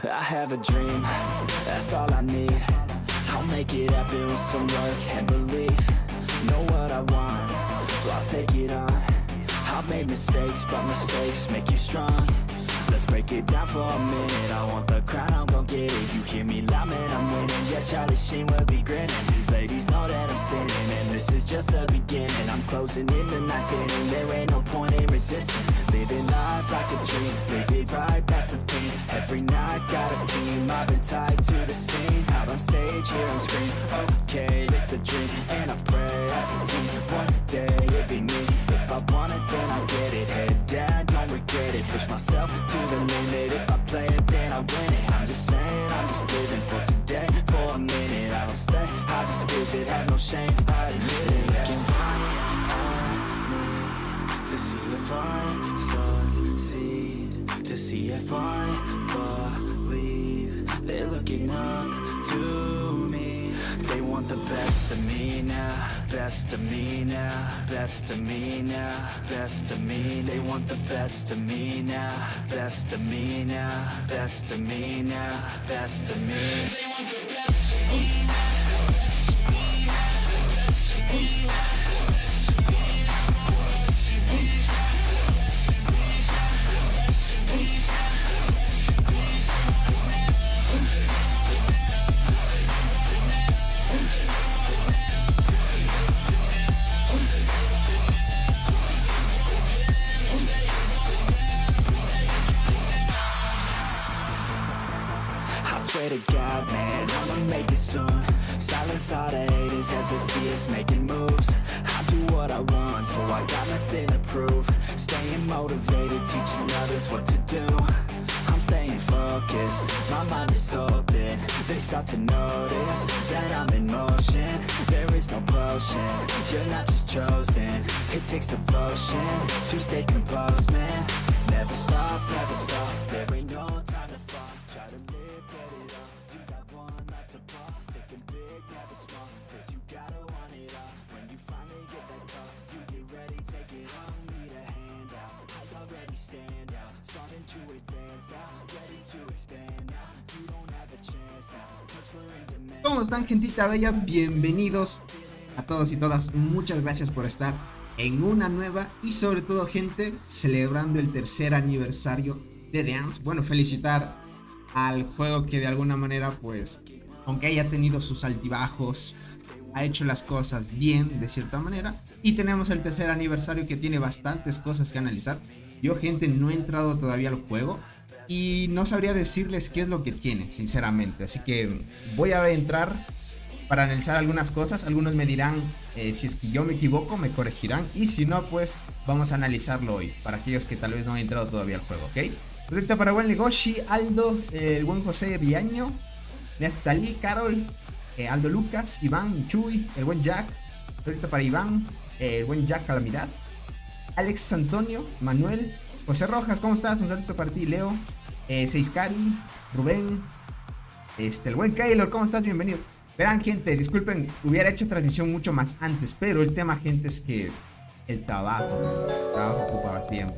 I have a dream, that's all I need. I'll make it happen with some work and belief. Know what I want, so I'll take it on. I've made mistakes, but mistakes make you strong. Let's break it down for a minute. I want the crown, I'm gon' get it. You hear me loud, man, I'm winning. Yeah, Charlie Sheen will be grinning. These ladies know that I'm sinning, and this is just the beginning. I'm closing in the ninth inning. There ain't no point in resisting. Living life like a dream, live it right, that's the thing. Every night, got a team, I've been tied to the scene. Out on stage, here I'm screaming, okay, it's a dream. And I pray as a team, one day it'll be me. If I want it, then I get it. Head down, don't regret it. Push myself to the limit. If I play it, then I win it. I'm just saying, I'm just living for today. For a minute, I don't stay, I just visit. Have no shame, I admit it. Looking right at me to see if I succeed, to see if I believe. They're looking up to me. They want the best of me now, best of me now, best of me now, best of me. They want the best of me now, best of me now, best of me now, best of me. They want the best of me now. Swear to God, man, I'ma make it soon. Silence all the haters as they see us making moves. I do what I want, so I got nothing to prove. Staying motivated, teaching others what to do. I'm staying focused, my mind is open. They start to notice that I'm in motion. There is no potion, you're not just chosen. It takes devotion to stay composed, man. Never stop, there ain't no time to fall. Try to live, get it up. You got one life to pop. Thinking big, never small. Cause you gotta want it all. When you finally get that call, you get ready, take it on. Need a handout, I already stand out. Starting to advance now, ready to expand now. You don't have a chance now, cause we're in demand. ¿Cómo están, gentita bella? Bienvenidos a todos y todas. Muchas gracias por estar en una nueva y sobre todo, gente, celebrando el tercer aniversario de The Ants. Bueno, felicitar al juego que de alguna manera, pues, aunque haya tenido sus altibajos, ha hecho las cosas bien de cierta manera. Y tenemos el tercer aniversario que tiene bastantes cosas que analizar. Yo, gente, no he entrado todavía al juego y no sabría decirles qué es lo que tiene, sinceramente. Así que voy a entrar para analizar algunas cosas. Algunos me dirán si es que yo me equivoco, me corregirán. Y si no, pues vamos a analizarlo hoy, para aquellos que tal vez no han entrado todavía al juego, ¿ok? Perfecto, para buen Legoshi, Aldo, el buen José Riaño, Neftalí, Carol, Aldo Lucas, Iván, Chuy, el buen Jack. Perfecto para Iván, el buen Jack Calamidad, Alex Antonio, Manuel, José Rojas, ¿cómo estás? Un saludo para ti, Leo, Seiskari, Rubén, el buen Kaylor, ¿cómo estás? Bienvenido. Verán, gente, disculpen, hubiera hecho transmisión mucho más antes, pero el tema, gente, es que el trabajo ocupaba tiempo.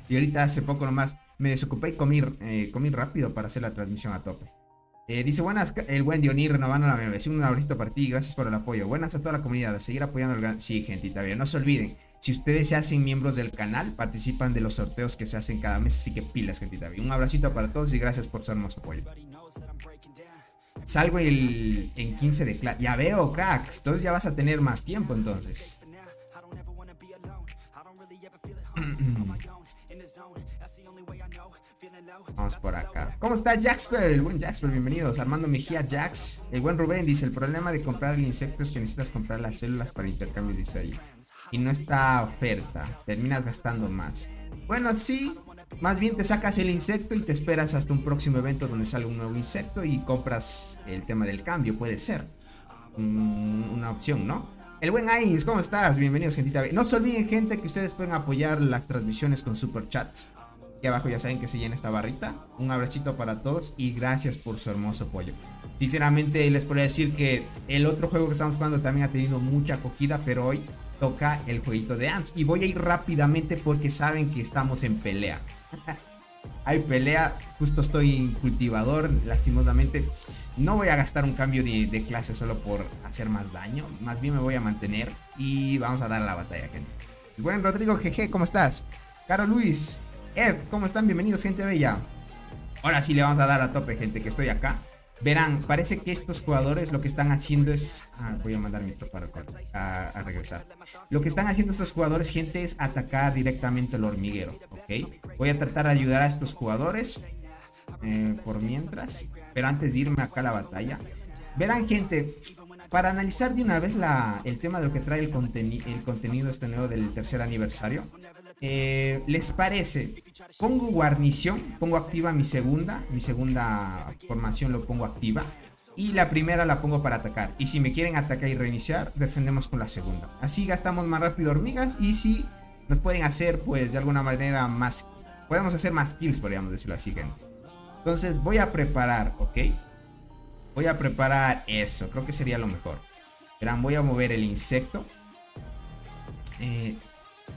Y ahorita hace poco nomás me desocupé y comí rápido para hacer la transmisión a tope. Dice, buenas, el buen Dionir renovando la membresía. Un abrazo para ti, gracias por el apoyo. Buenas a toda la comunidad, a seguir apoyando el gran... Sí, gentita, bien, no se olviden, si ustedes se hacen miembros del canal, participan de los sorteos que se hacen cada mes. Así que pilas, gentita, bien. Un abracito para todos y gracias por su hermoso apoyo. Salgo en 15 de clase. Ya veo, crack. Entonces ya vas a tener más tiempo, entonces. Vamos por acá. ¿Cómo está Jaxper? El buen Jaxper, bienvenidos. Armando Mejía, Jax. El buen Rubén dice, el problema de comprar el insecto es que necesitas comprar las células para intercambio, dice ahí. Y no está oferta. Terminas gastando más. Bueno, sí. Más bien te sacas el insecto y te esperas hasta un próximo evento donde salga un nuevo insecto y compras el tema del cambio. Puede ser una opción, ¿no? El buen Ains, ¿cómo estás? Bienvenidos, gentita. No se olviden, gente, que ustedes pueden apoyar las transmisiones con super chats. Aquí abajo ya saben que se llena esta barrita. Un abracito para todos y gracias por su hermoso apoyo. Sinceramente les podría decir que el otro juego que estamos jugando también ha tenido mucha acogida, pero hoy toca el jueguito de Ants. Y voy a ir rápidamente porque saben que estamos en pelea. hay pelea. Justo estoy en cultivador, lastimosamente. No voy a gastar un cambio de clase solo por hacer más daño. Más bien me voy a mantener y vamos a dar la batalla, gente. El buen Rodrigo GG, ¿cómo estás? Caro Luis, Ev, ¿cómo están? Bienvenidos, gente bella. Ahora sí le vamos a dar a tope, gente, que estoy acá. Verán, parece que estos jugadores lo que están haciendo es... voy a mandar mi tropa a regresar. Lo que están haciendo estos jugadores, gente, es atacar directamente al hormiguero, ¿ok? Voy a tratar de ayudar a estos jugadores por mientras. Pero antes de irme acá a la batalla, verán, gente, para analizar de una vez el tema de lo que trae el contenido este nuevo del tercer aniversario. ¿Les parece? Pongo guarnición, pongo activa mi segunda formación, lo pongo activa. Y la primera la pongo para atacar. Y si me quieren atacar y reiniciar, defendemos con la segunda. Así gastamos más rápido hormigas. Y si nos pueden hacer, pues de alguna manera más... Podemos hacer más kills, podríamos decirlo así, gente. Entonces voy a preparar, ¿ok? Voy a preparar eso, creo que sería lo mejor. Verán, voy a mover el insecto.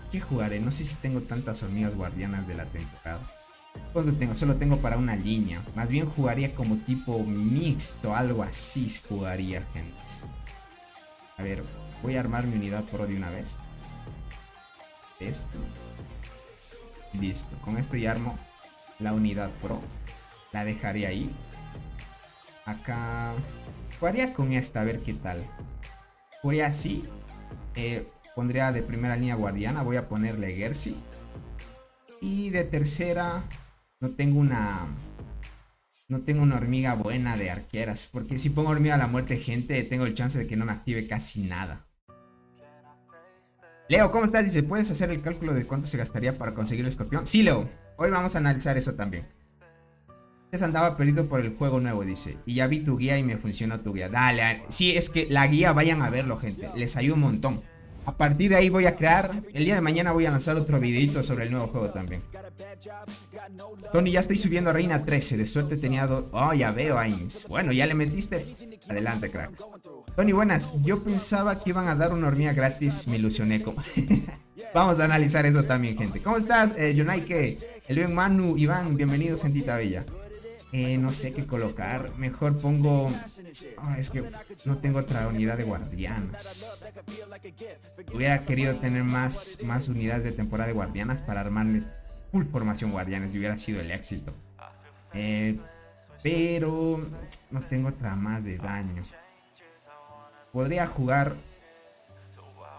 ¿Qué jugaré? No sé si tengo tantas hormigas guardianas de la temporada. ¿Cuánto tengo? Solo tengo para una línea. Más bien jugaría como tipo mixto, algo así jugaría, gente. A ver, voy a armar mi unidad pro de una vez. Esto. Listo, con esto ya armo la unidad pro. La dejaré ahí. Acá jugaría con esta, a ver qué tal. Voy así. Pondría de primera línea guardiana. Voy a ponerle Gersi. Y de tercera no tengo una hormiga buena de arqueras. Porque si pongo hormiga a la muerte, gente, tengo el chance de que no me active casi nada. Leo, ¿cómo estás? Dice, ¿puedes hacer el cálculo de cuánto se gastaría para conseguir el escorpión? Sí, Leo. Hoy vamos a analizar eso también. Antes andaba perdido por el juego nuevo, dice. Y ya vi tu guía y me funcionó tu guía. Dale. Sí, es que la guía, vayan a verlo, gente. Les ayuda un montón. A partir de ahí voy a crear. El día de mañana voy a lanzar otro videito sobre el nuevo juego también. Tony, ya estoy subiendo a Reina 13. De suerte tenía dos. Oh, ya veo, Ains. Bueno, ya le metiste. Adelante, crack. Tony, buenas. Yo pensaba que iban a dar una hormiga gratis. Me ilusioné. Vamos a analizar eso también, gente. ¿Cómo estás, Yonaike? El buen Manu, Iván, bienvenidos, gentita bella. No sé qué colocar. Mejor pongo... es que no tengo otra unidad de guardianas. Hubiera querido tener más unidades de temporada de guardianas para armarle full formación guardianas y hubiera sido el éxito. Pero no tengo otra más de daño. Podría jugar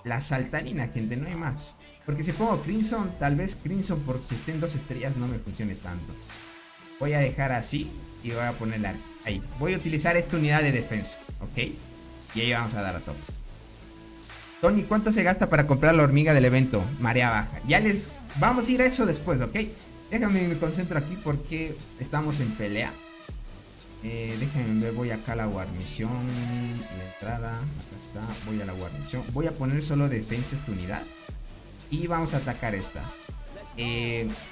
la saltarina, gente, no hay más. Porque si pongo Crimson, tal vez Crimson porque esté en 2 estrellas no me funcione tanto. Voy a dejar así y voy a ponerla ahí. Voy a utilizar esta unidad de defensa, ¿ok? Y ahí vamos a dar a todo. Tony, ¿cuánto se gasta para comprar la hormiga del evento? Marea baja. Ya les vamos a ir a eso después, ¿ok? Déjame, me concentro aquí porque estamos en pelea. Déjenme ver, voy acá a la guarnición. La entrada, acá está. Voy a la guarnición. Voy a poner solo defensa esta unidad. Y vamos a atacar esta.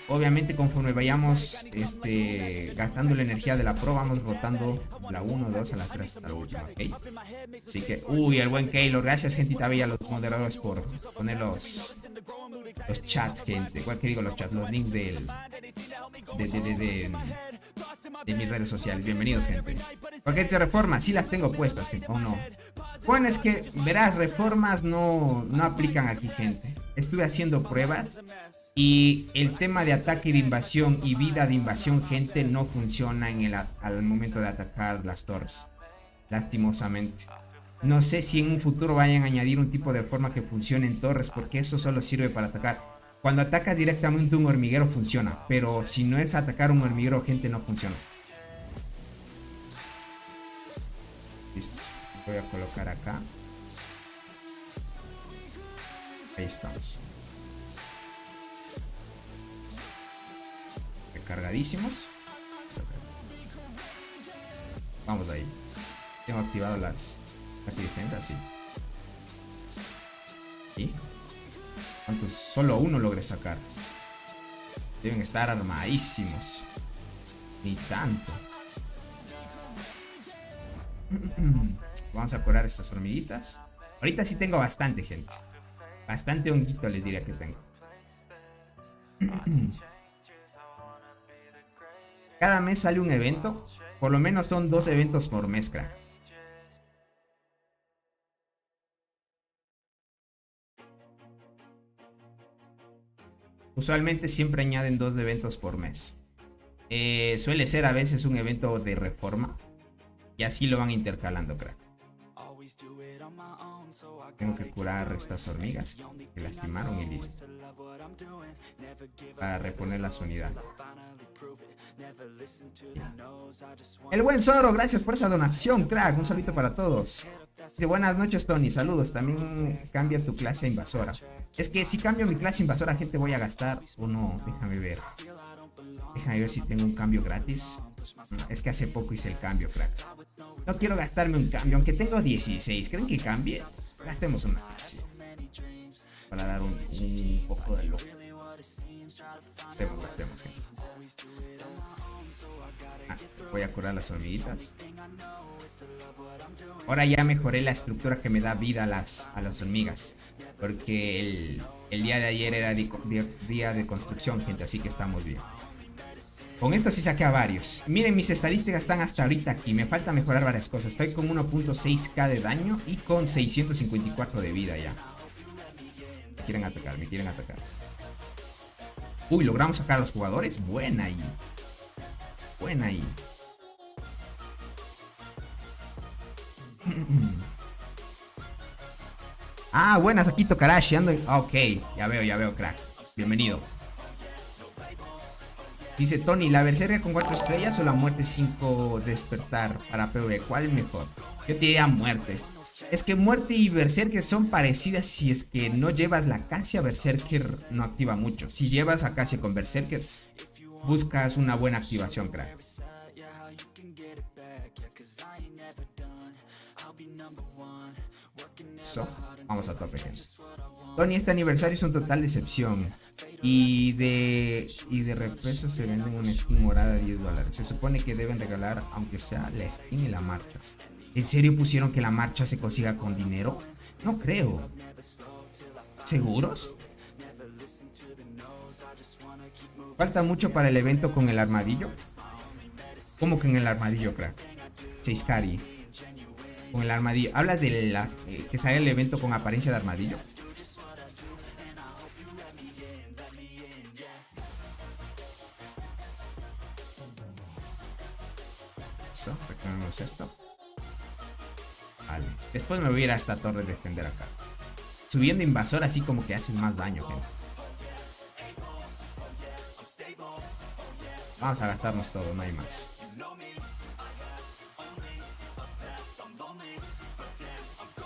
Obviamente conforme vayamos gastando la energía de la pro, vamos rotando la 1, 2 a la 3 hasta la última, ¿ok? Así que, el buen Keylor, gracias, gentita bella, los moderadores por poner los chats, gente. Igual que digo los chats, los links de mis redes sociales. Bienvenidos, gente. ¿Por qué reformas? Sí las tengo puestas, gente, o no. Bueno, es que verás, reformas no aplican aquí, gente. Estuve haciendo pruebas y el tema de ataque de invasión y vida de invasión, gente, no funciona al momento de atacar las torres. Lastimosamente. No sé si en un futuro vayan a añadir un tipo de forma que funcione en torres, porque eso solo sirve para atacar. Cuando atacas directamente un hormiguero funciona, pero si no es atacar un hormiguero, gente, no funciona. Listo. Voy a colocar acá. Ahí estamos. Recargadísimos. Vamos ahí. Tengo activado las defensas, sí. ¿Y? ¿Cuántos? Solo uno logré sacar. Deben estar armadísimos. Ni tanto. Vamos a curar estas hormiguitas. Ahorita sí tengo bastante, gente. Bastante honguito les diría que tengo. Cada mes sale un evento. Por lo menos son 2 eventos por mes, crack. Usualmente siempre añaden 2 eventos por mes. Suele ser a veces un evento de reforma. Y así lo van intercalando, crack. Tengo que curar estas hormigas que lastimaron y listo. Para reponer las unidades. Ya. El buen Zoro, gracias por esa donación, crack. Un saludito para todos. Dice, buenas noches, Tony. Saludos. También cambia tu clase invasora. Es que si cambio mi clase invasora, gente, voy a gastar o no. Déjame ver. Déjame ver si tengo un cambio gratis. Es que hace poco hice el cambio, crack. No quiero gastarme un cambio, aunque tengo 16. ¿Creen que cambie? Gastemos una clase para dar un poco de loco. Gastemos, gente. Voy a curar las hormiguitas. Ahora ya mejoré la estructura que me da vida a las hormigas. Porque el día de ayer era día de construcción, gente. Así que estamos bien. Con esto sí saqué a varios. Miren, mis estadísticas están hasta ahorita aquí. Me falta mejorar varias cosas. Estoy con 1.6k de daño y con 654 de vida ya. Me quieren atacar. Uy, logramos sacar a los jugadores. Buena ahí. Ah, buenas, aquí Tokarashi. Ok, ya veo, crack. Bienvenido. Dice Tony, ¿la berserker con 4 estrellas o la muerte 5 despertar para PvE? ¿Cuál mejor? Yo te diría muerte. Es que muerte y berserker son parecidas. Si es que no llevas la acacia, berserker no activa mucho. Si llevas acacia con berserkers, buscas una buena activación, crack. So, vamos a tope, gente. Tony, este aniversario es un total decepción. Y de represo se venden una skin morada de $10. Se supone que deben regalar, aunque sea la skin y la marcha. ¿En serio pusieron que la marcha se consiga con dinero? No creo. ¿Seguros? Falta mucho para el evento con el armadillo. ¿Cómo que en el armadillo, crack? Seiskari. Con el armadillo. Habla de que sale el evento con apariencia de armadillo. Eso, reclamemos esto. Vale. Después me voy a ir a esta torre a defender acá. Subiendo invasor así como que hacen más daño, gente. Vamos a gastarnos todo, no hay más.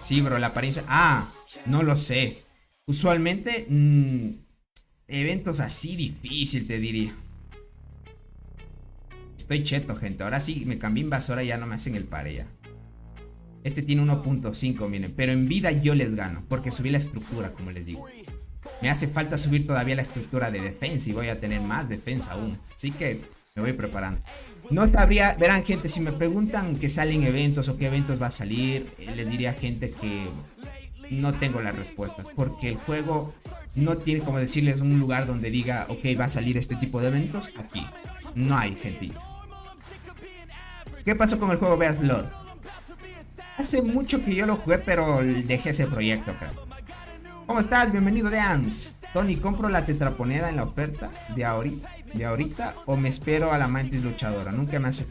Sí, bro, la apariencia... Ah, no lo sé. Usualmente, eventos así difícil, te diría. Estoy cheto, gente. Ahora sí me cambié invasora y ya no me hacen el pare ya. Este tiene 1.5, miren. Pero en vida yo les gano, porque subí la estructura, como les digo. Me hace falta subir todavía la estructura de defensa y voy a tener más defensa aún. Así que me voy preparando. No sabría, verán, gente, si me preguntan que salen eventos o qué eventos va a salir, les diría a gente que no tengo las respuestas, porque el juego no tiene como decirles un lugar donde diga, ok, va a salir este tipo de eventos aquí. No hay, gentito. ¿Qué pasó con el juego Beast Lord? Hace mucho que yo lo jugué, pero dejé ese proyecto, creo. ¿Cómo estás? Bienvenido, Dance. Tony, ¿compro la tetraponera en la oferta de ahorita o me espero a la mantis luchadora? Nunca me hace...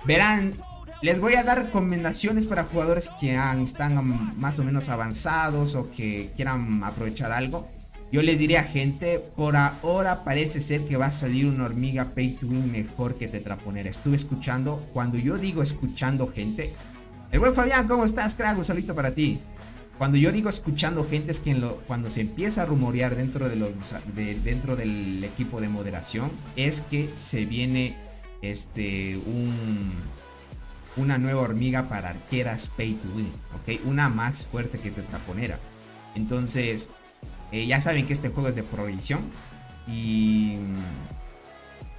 Verán, les voy a dar recomendaciones para jugadores que están más o menos avanzados o que quieran aprovechar algo. Yo les diré a gente, por ahora parece ser que va a salir una hormiga pay to win mejor que tetraponera. Estuve escuchando, cuando yo digo escuchando gente... El buen Fabián, ¿cómo estás, crack? Un saludito para ti. Cuando yo digo escuchando gente es que cuando se empieza a rumorear dentro del equipo de moderación es que se viene una nueva hormiga para arqueras pay to win, ¿ok? Una más fuerte que tetraponera. Entonces, ya saben que este juego es de provisión y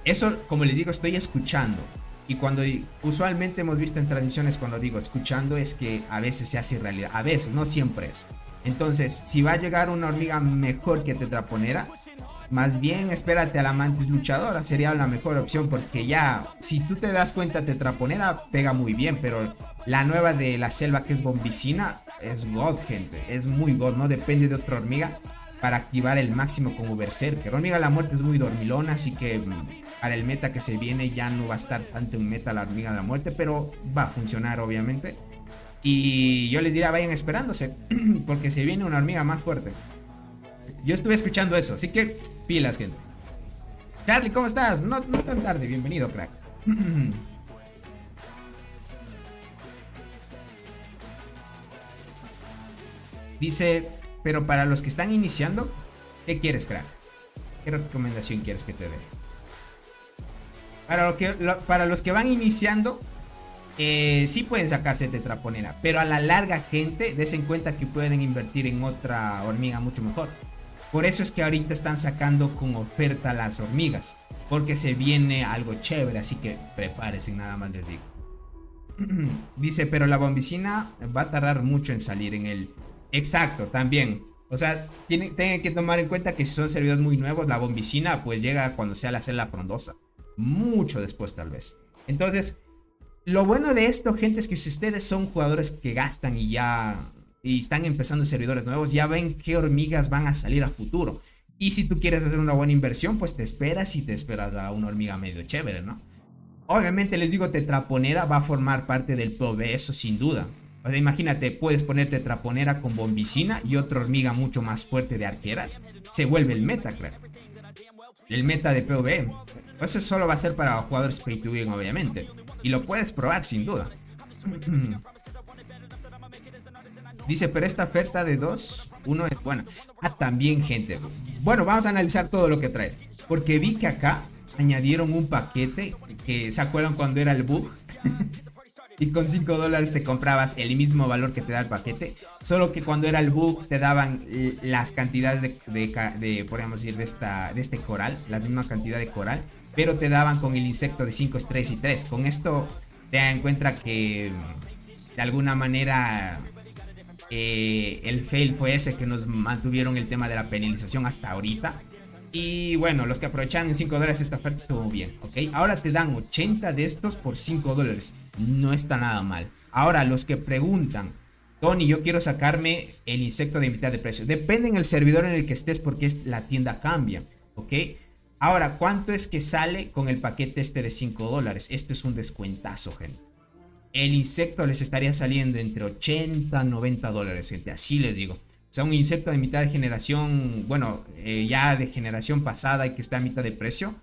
eso, como les digo, estoy escuchando. Y cuando usualmente hemos visto en transmisiones, cuando digo escuchando, es que a veces se hace realidad, a veces, no siempre es. Entonces, si va a llegar una hormiga mejor que tetraponera, Más bien espérate a la mantis luchadora, sería la mejor opción, porque ya, si tú te das cuenta, tetraponera pega muy bien, pero la nueva de la selva, que es bombicina, es god, gente, es muy god, no depende de otra hormiga para activar el máximo como berserker. Hormiga de la muerte es muy dormilona, así que para el meta que se viene ya no va a estar tanto en meta la hormiga de la muerte, pero va a funcionar obviamente. Y yo les diría, vayan esperándose, porque se viene una hormiga más fuerte. Yo estuve escuchando eso, así que pilas, gente. Charlie, ¿cómo estás? No tan tarde, bienvenido, crack. Dice, pero para los que están iniciando, ¿qué quieres, crack? ¿Qué recomendación quieres que te dé? Para los que van iniciando, sí pueden sacarse tetraponera, pero a la larga, gente, des en cuenta que pueden invertir en otra hormiga mucho mejor. Por eso es que ahorita están sacando con oferta las hormigas, porque se viene algo chévere, así que prepárense, nada más les digo. Dice, pero la bombicina va a tardar mucho en salir en el... Exacto, también. O sea, tienen que tomar en cuenta que si son servidores muy nuevos, la bombicina pues llega cuando sea la celda frondosa. Mucho después tal vez. Entonces, lo bueno de esto, gente, es que si ustedes son jugadores que gastan y están empezando servidores nuevos, ya ven qué hormigas van a salir a futuro. Y si tú quieres hacer una buena inversión, pues te esperas a una hormiga medio chévere, ¿no? Obviamente les digo, tetraponera va a formar parte del PvE, eso sin duda. O sea, imagínate, puedes poner tetraponera con bombicina y otra hormiga mucho más fuerte de arqueras. Se vuelve el meta, claro. El meta de PvE. Eso solo va a ser para jugadores pay to win, obviamente. Y lo puedes probar sin duda. Dice, pero esta oferta de 2, 1 es buena. Ah, también, gente. Bueno, vamos a analizar todo lo que trae. Porque vi que acá añadieron un paquete que, ¿se acuerdan cuando era el bug? Y con $5 te comprabas el mismo valor que te da el paquete. Solo que cuando era el bug te daban las cantidades de podríamos decir, de este coral. La misma cantidad de coral. Pero te daban con el insecto de 5 estrellas y 3. Con esto te das en cuenta que de alguna manera el fail fue ese, que nos mantuvieron el tema de la penalización hasta ahorita. Y bueno, los que aprovecharon en $5 esta oferta estuvo bien, ¿ok? Ahora te dan 80 de estos por $5. No está nada mal. Ahora, los que preguntan, Tony, yo quiero sacarme el insecto de mitad de precio. Depende en el servidor en el que estés, porque la tienda cambia, ¿ok? Ahora, ¿cuánto es que sale con el paquete este de $5? Esto es un descuentazo, gente. El insecto les estaría saliendo entre 80 a $90, gente. Así les digo. O sea, un insecto de mitad de generación, bueno, ya de generación pasada y que está a mitad de precio,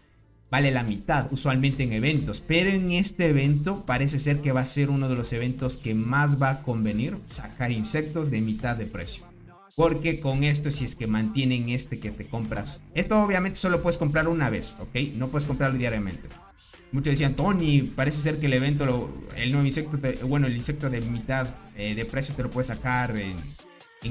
vale la mitad, usualmente en eventos. Pero en este evento parece ser que va a ser uno de los eventos que más va a convenir sacar insectos de mitad de precio. Porque con esto, si es que mantienen este que te compras, esto obviamente solo puedes comprar una vez, ¿ok? No puedes comprarlo diariamente. Muchos decían, Tony, parece ser que el evento, el nuevo insecto, el insecto de mitad de precio te lo puedes sacar en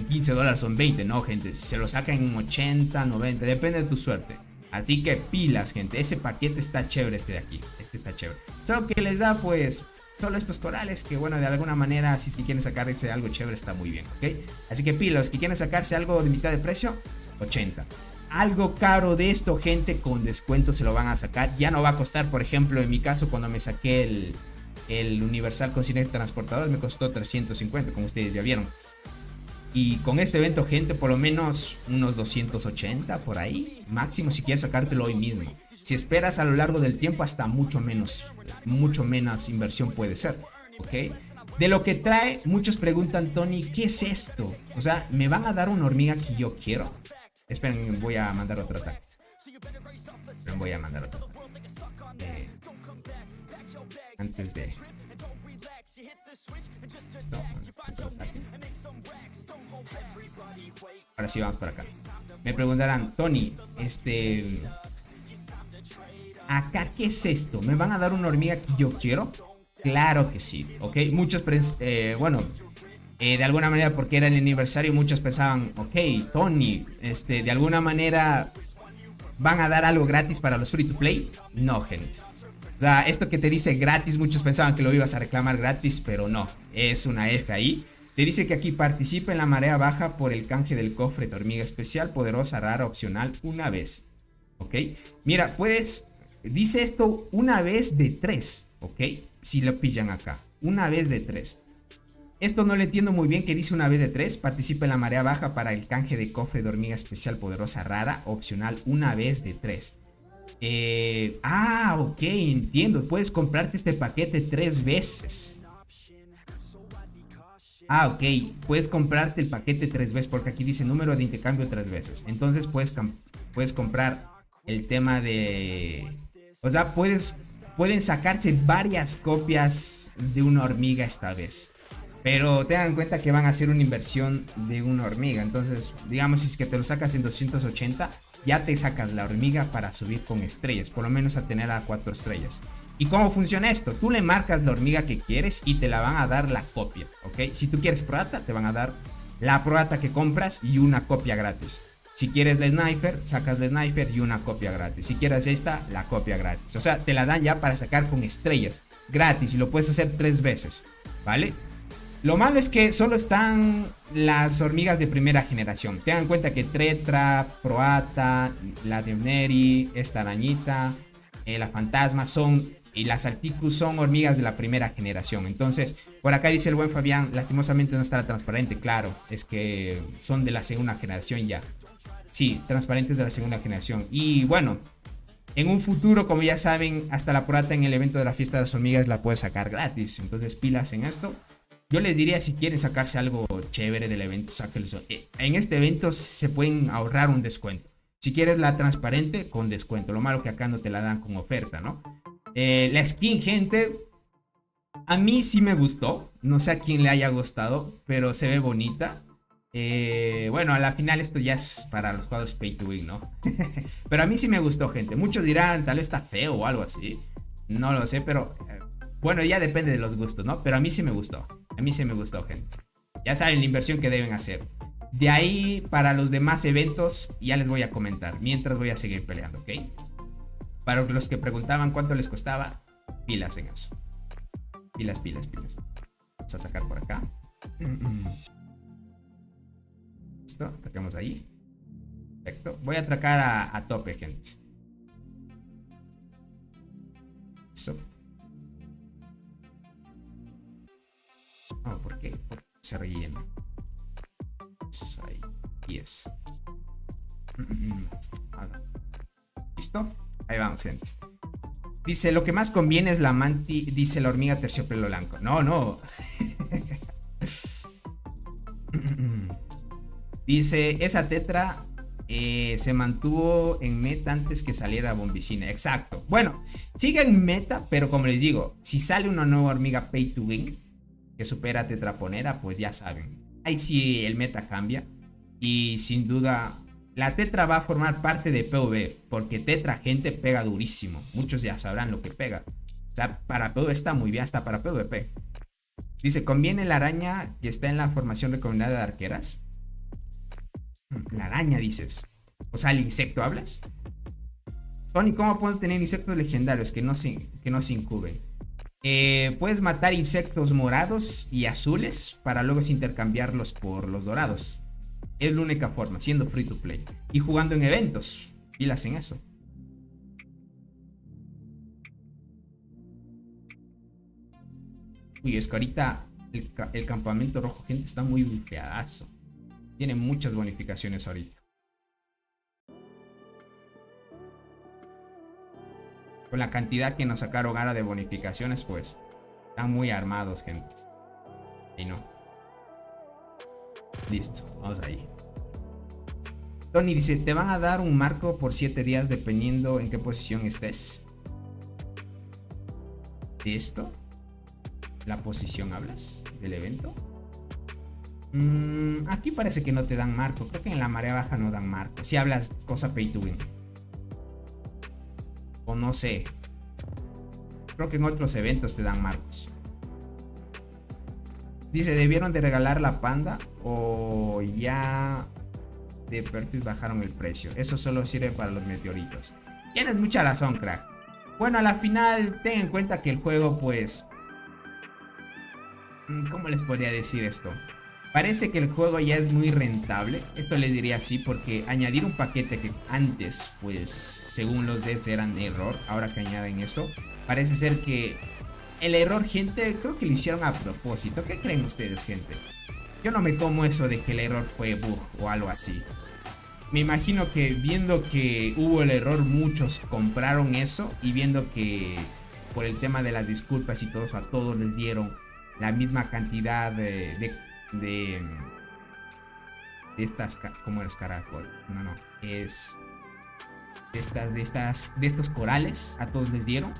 $15 son 20, no, gente, se lo sacan en 80, 90, depende de tu suerte. Así que pilas, gente, ese paquete está chévere, este de aquí, este está chévere. Solo que les da, pues, solo estos corales, que bueno, de alguna manera, si es que quieren sacarse algo chévere, está muy bien, ¿ok? Así que pilas, que quieren sacarse algo de mitad de precio, 80. Algo caro de esto, gente, con descuento se lo van a sacar. Ya no va a costar, por ejemplo, en mi caso, cuando me saqué el Universal Continental Transportador, me costó 350, como ustedes ya vieron. Y con este evento, gente, por lo menos unos 280 por ahí. Máximo si quieres sacártelo hoy mismo. Si esperas a lo largo del tiempo, hasta mucho menos inversión puede ser, ¿ok? De lo que trae, muchos preguntan, Tony, ¿qué es esto? O sea, ¿me van a dar una hormiga que yo quiero? Esperen, voy a mandar otro ataque. Antes de... Ahora sí, vamos para acá. Me preguntarán, Tony, ¿acá qué es esto? ¿Me van a dar una hormiga que yo quiero? Claro que sí, ¿ok? Muchos, de alguna manera, porque era el aniversario, muchos pensaban, ok, Tony, de alguna manera, ¿van a dar algo gratis para los free to play? No, gente. O sea, esto que te dice gratis, muchos pensaban que lo ibas a reclamar gratis, pero no, es una F ahí. Te dice que aquí participa en la marea baja por el canje del cofre de hormiga especial, poderosa, rara, opcional, una vez. ¿ok? Mira, puedes, dice esto una vez de 3, ¿ok? Si lo pillan acá, una vez de 3. Esto no le entiendo muy bien que dice una vez de 3. Participa en la marea baja para el canje de cofre de hormiga especial poderosa rara, opcional una vez de 3. Ok, entiendo. Puedes comprarte este paquete 3 veces. Ok, puedes comprarte el paquete 3 veces, porque aquí dice número de intercambio 3 veces. Entonces puedes comprar el tema de... O sea, pueden sacarse varias copias de una hormiga esta vez. Pero tengan en cuenta que van a hacer una inversión de una hormiga. Entonces, digamos, si es que te lo sacas en 280, ya te sacas la hormiga para subir con estrellas. Por lo menos a tener a 4 estrellas. ¿Y cómo funciona esto? Tú le marcas la hormiga que quieres y te la van a dar la copia, ¿ok? Si tú quieres proata, te van a dar la proata que compras y una copia gratis. Si quieres la sniper, sacas la sniper y una copia gratis. Si quieres esta, la copia gratis. O sea, te la dan ya para sacar con estrellas gratis y lo puedes hacer 3 veces, ¿vale? Lo malo es que solo están las hormigas de primera generación. Tengan en cuenta que Tetra, Proata, la Demneri, esta arañita, la fantasma y las Alticus son hormigas de la primera generación. Entonces, por acá dice el buen Fabián, lastimosamente no está transparente. Claro, es que son de la segunda generación ya. Sí, transparentes de la segunda generación. Y bueno, en un futuro, como ya saben, hasta la Proata en el evento de la fiesta de las hormigas la puedes sacar gratis. Entonces, pilas en esto. Yo les diría, si quieren sacarse algo chévere del evento, sáquenlo. En este evento se pueden ahorrar un descuento. Si quieres la transparente, con descuento. Lo malo que acá no te la dan con oferta, ¿no? La skin, gente, a mí sí me gustó. No sé a quién le haya gustado, pero se ve bonita. Bueno, a la final esto ya es para los jugadores pay to win, ¿no? Pero a mí sí me gustó, gente. Muchos dirán, tal vez está feo o algo así. No lo sé, pero... bueno, ya depende de los gustos, ¿no? Pero a mí sí me gustó. A mí sí me gustó, gente. Ya saben la inversión que deben hacer. De ahí, para los demás eventos, ya les voy a comentar. Mientras voy a seguir peleando, ¿ok? Para los que preguntaban cuánto les costaba, pilas en eso. Pilas. Vamos a atacar por acá. Listo, atacamos ahí. Perfecto. Voy a atacar a tope, gente. Eso. ¿Por qué? Porque se rellena. Ahí. 10. ¿Listo? Ahí vamos, gente. Dice, lo que más conviene es la manti, dice la hormiga terciopelo blanco. No. Dice, esa tetra se mantuvo en meta antes que saliera Bombicina. Exacto. Bueno, sigue en meta, pero como les digo, si sale una nueva hormiga pay to win que supera a Tetraponera, pues ya saben. Ahí sí el meta cambia. Y sin duda, la Tetra va a formar parte de PvP. Porque Tetra, gente, pega durísimo. Muchos ya sabrán lo que pega. O sea, para PvP está muy bien, hasta para PvP. Dice, ¿conviene la araña que está en la formación recomendada de arqueras? La araña, dices. O sea, ¿el insecto hablas? Tony, ¿cómo puedo tener insectos legendarios que no se incuben? Puedes matar insectos morados y azules para luego intercambiarlos por los dorados. Es la única forma, siendo free to play y jugando en eventos. Pilas en eso. Uy, es que ahorita el campamento rojo, gente, está muy bufeadazo. Tiene muchas bonificaciones ahorita. Con la cantidad que nos sacaron ahora de bonificaciones, pues están muy armados, gente. Y no. Listo, vamos ahí. Tony dice, te van a dar un marco por 7 días dependiendo en qué posición estés. ¿De esto? ¿La posición hablas del evento? Aquí parece que no te dan marco. Creo que en la marea baja no dan marco. Si hablas cosa pay to win. O no sé. Creo que en otros eventos te dan marcos. Dice, ¿debieron de regalar la panda? O ya de perfil bajaron el precio. Eso solo sirve para los meteoritos. Tienes mucha razón, crack. Bueno, a la final, ten en cuenta que el juego, pues... ¿cómo les podría decir esto? Parece que el juego ya es muy rentable. Esto les diría así porque añadir un paquete que antes, pues, según los devs eran error, ahora que añaden esto, parece ser que el error, gente, creo que lo hicieron a propósito. ¿Qué creen ustedes, gente? Yo no me tomo eso de que el error fue bug o algo así. Me imagino que viendo que hubo el error, muchos compraron eso y viendo que por el tema de las disculpas y todo eso, a todos les dieron la misma cantidad de estas, ¿cómo es caracol? No, es de estos corales, a todos les dieron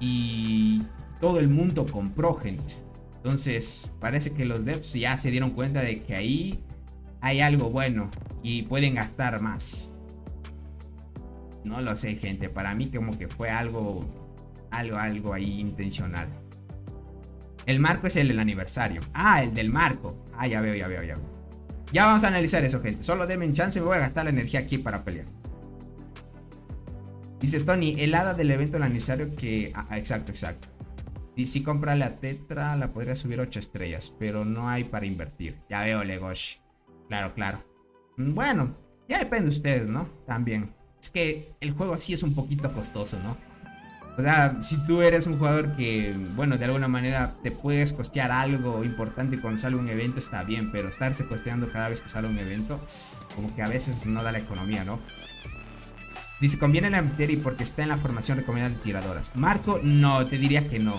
y todo el mundo compró, gente. Entonces parece que los devs ya se dieron cuenta de que ahí hay algo bueno y pueden gastar más. No lo sé, gente, para mí como que fue algo ahí intencional. El marco es el del aniversario. Ah, el del marco. Ah, ya veo. Ya vamos a analizar eso, gente. Solo denme un chance, me voy a gastar la energía aquí para pelear. Dice Tony, el hada del evento del aniversario que... Ah, exacto. Y si compra la tetra, la podría subir 8 estrellas, pero no hay para invertir. Ya veo, Legoshi. Claro. Bueno, ya depende de ustedes, ¿no? También. Es que el juego así es un poquito costoso, ¿no? O sea, si tú eres un jugador que, bueno, de alguna manera te puedes costear algo importante cuando sale un evento, está bien, pero estarse costeando cada vez que sale un evento, como que a veces no da la economía, ¿no? Dice, conviene la meter y porque está en la formación recomendada de tiradoras. Marco, no, te diría que no.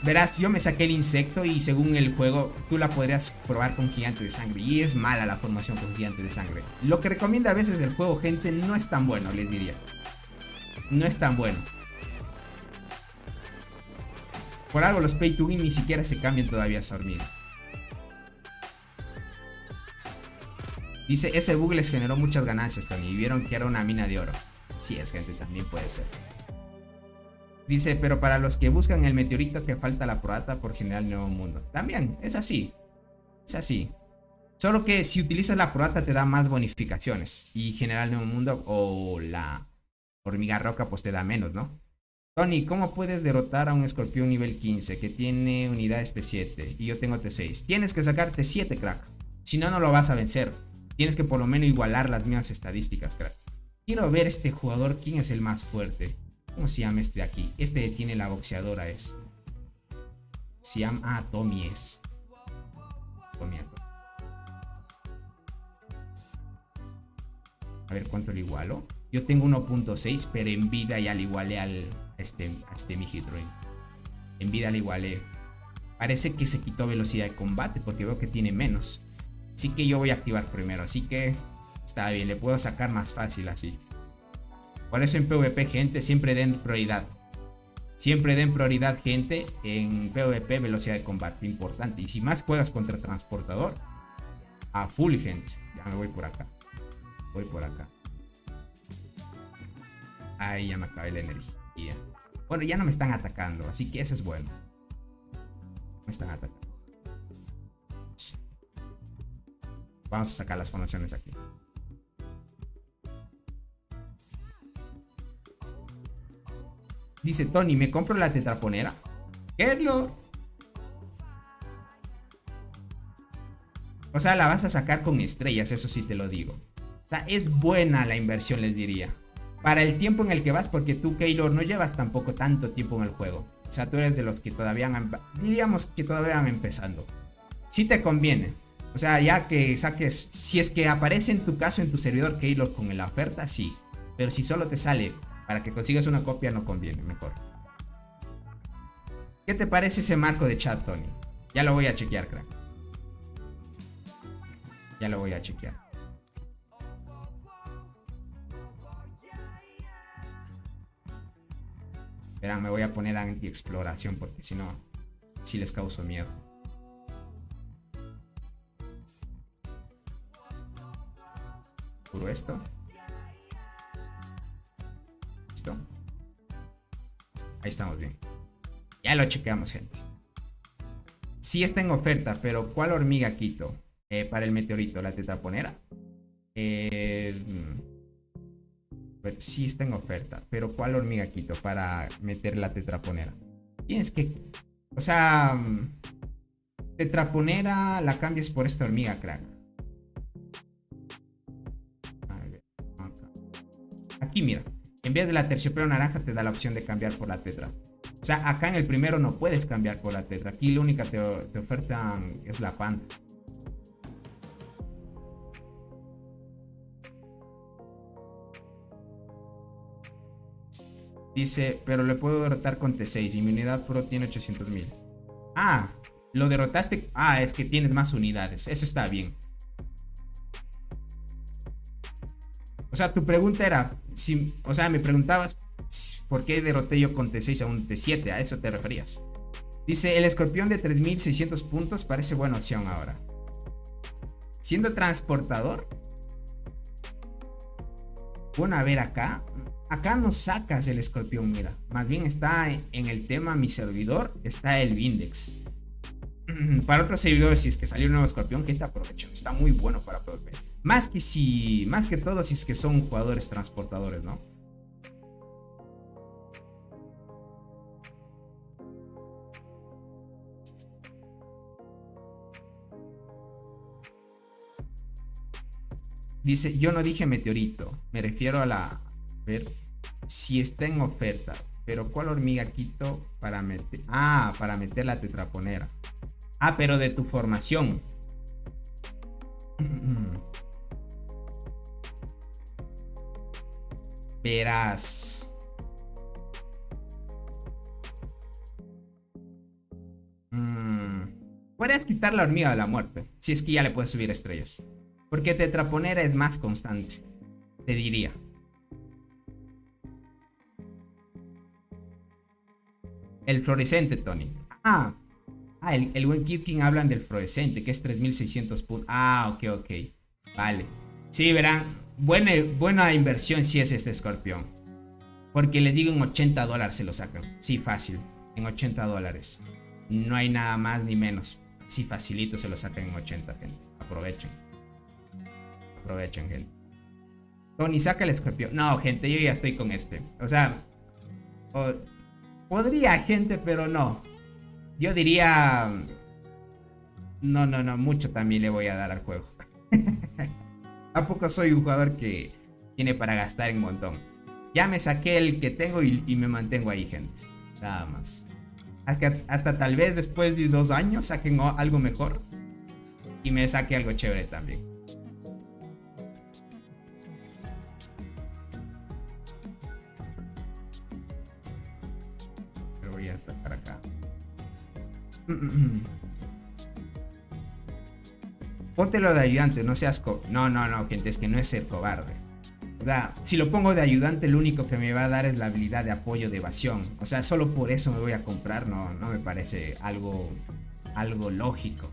Verás, yo me saqué el insecto y según el juego, tú la podrías probar con gigante de sangre. Y es mala la formación con gigante de sangre. Lo que recomienda a veces el juego, gente, no es tan bueno, les diría. No es tan bueno. Por algo los pay to win ni siquiera se cambian todavía a esa hormiga. Dice, ese bug les generó muchas ganancias, Tony. Y vieron que era una mina de oro. Sí es, gente, también puede ser. Dice, pero para los que buscan el meteorito que falta la proata por generar el nuevo mundo. También, es así. Es así. Solo que si utilizas la proata te da más bonificaciones. Y generar el nuevo mundo o la hormiga roca pues te da menos, ¿no? Tony, ¿cómo puedes derrotar a un escorpión nivel 15 que tiene unidades T7 y yo tengo T6? Tienes que sacar T7, crack. Si no, no lo vas a vencer. Tienes que por lo menos igualar las mismas estadísticas, crack. Quiero ver este jugador, ¿quién es el más fuerte? ¿Cómo se llama este de aquí? Este tiene la boxeadora, es. Se llama... Ah, Tommy es. Tommy. A ver cuánto le igualo. Yo tengo 1.6, pero en vida ya le igualé a este Mijidroin. En vida le igualé. Parece que se quitó velocidad de combate porque veo que tiene menos. Así que yo voy a activar primero. Así que está bien, le puedo sacar más fácil así. Por eso en PvP, gente, siempre den prioridad. Siempre den prioridad, gente, en PvP, velocidad de combate, importante. Y si más juegas contra transportador, a full, gente. Ya me voy por acá. Voy por acá. Ahí ya me acabé la energía. Bueno, ya no me están atacando, así que eso es bueno. Me están atacando. Vamos a sacar las formaciones aquí. Dice Tony, ¿me compro la tetraponera? ¿Qué es lo...? O sea, la vas a sacar con estrellas, eso sí te lo digo. O sea, es buena la inversión, les diría. Para el tiempo en el que vas, porque tú, Keylor, no llevas tampoco tanto tiempo en el juego. O sea, tú eres de los que todavía diríamos que todavía van empezando. Sí te conviene. O sea, ya que saques... Si es que aparece en tu caso, en tu servidor, Keylor, con la oferta, sí. Pero si solo te sale para que consigas una copia, no conviene, mejor. ¿Qué te parece ese marco de chat, Tony? Ya lo voy a chequear, crack. Ya lo voy a chequear. Verán, me voy a poner anti-exploración porque si no, sí les causo miedo. Puro esto. ¿Listo? Ahí estamos bien. Ya lo chequeamos, gente. Sí está en oferta, pero ¿cuál hormiga quito? Para el meteorito, la tetraponera. Sí está en oferta, pero ¿cuál hormiga quito para meter la tetraponera? Tienes que... O sea... Tetraponera la cambias por esta hormiga, crack. A ver, acá. Aquí, mira. En vez de la terciopelo naranja te da la opción de cambiar por la tetra. O sea, acá en el primero no puedes cambiar por la tetra. Aquí la única te ofertan es la panda. Dice, pero le puedo derrotar con T6 y mi unidad pro tiene 800.000. Ah, lo derrotaste. Ah, es que tienes más unidades. Eso está bien. O sea, tu pregunta era, si, o sea, me preguntabas por qué derroté yo con T6 a un T7. A eso te referías. Dice, el escorpión de 3600 puntos parece buena opción ahora. Siendo transportador. Bueno, a ver acá. Acá no sacas el escorpión, mira. Más bien está en el tema mi servidor. Está el Vindex. Para otros servidores, si es que salió un nuevo escorpión, que te aprovechen. Está muy bueno para PvP. Más que todo, si es que son jugadores transportadores, ¿no? Dice, yo no dije meteorito. Me refiero a la... A ver, si está en oferta. Pero ¿cuál hormiga quito para meter? Ah, para meter la tetraponera. Ah, pero de tu formación. Verás. Podrías quitar la hormiga de la muerte. Si es que ya le puedes subir estrellas. Porque tetraponera es más constante. Te diría. El fluorescente, Tony. El buen Kid King hablan del fluorescente, que es 3600 puntos. Ah, ok. Vale. Sí, verán. Buena inversión si es este escorpión. Porque les digo, en $80 se lo sacan. Sí, fácil. En $80. No hay nada más ni menos. Sí, facilito se lo sacan en 80, gente. Aprovechen. Aprovechen, gente. Tony, saca el escorpión. No, gente, yo ya estoy con este. O sea... podría, gente, pero no. Yo diría... No, mucho también le voy a dar al juego. Tampoco soy un jugador que tiene para gastar en un montón. Ya me saqué el que tengo y me mantengo ahí, gente. Nada más. Hasta tal vez después de 2 años saquen algo mejor. Y me saque algo chévere también. Pero voy a atacar acá. Póntelo de ayudante, no seas No, gente, es que no es ser cobarde. O sea, si lo pongo de ayudante, lo único que me va a dar es la habilidad de apoyo de evasión. O sea, solo por eso me voy a comprar. No me parece algo lógico.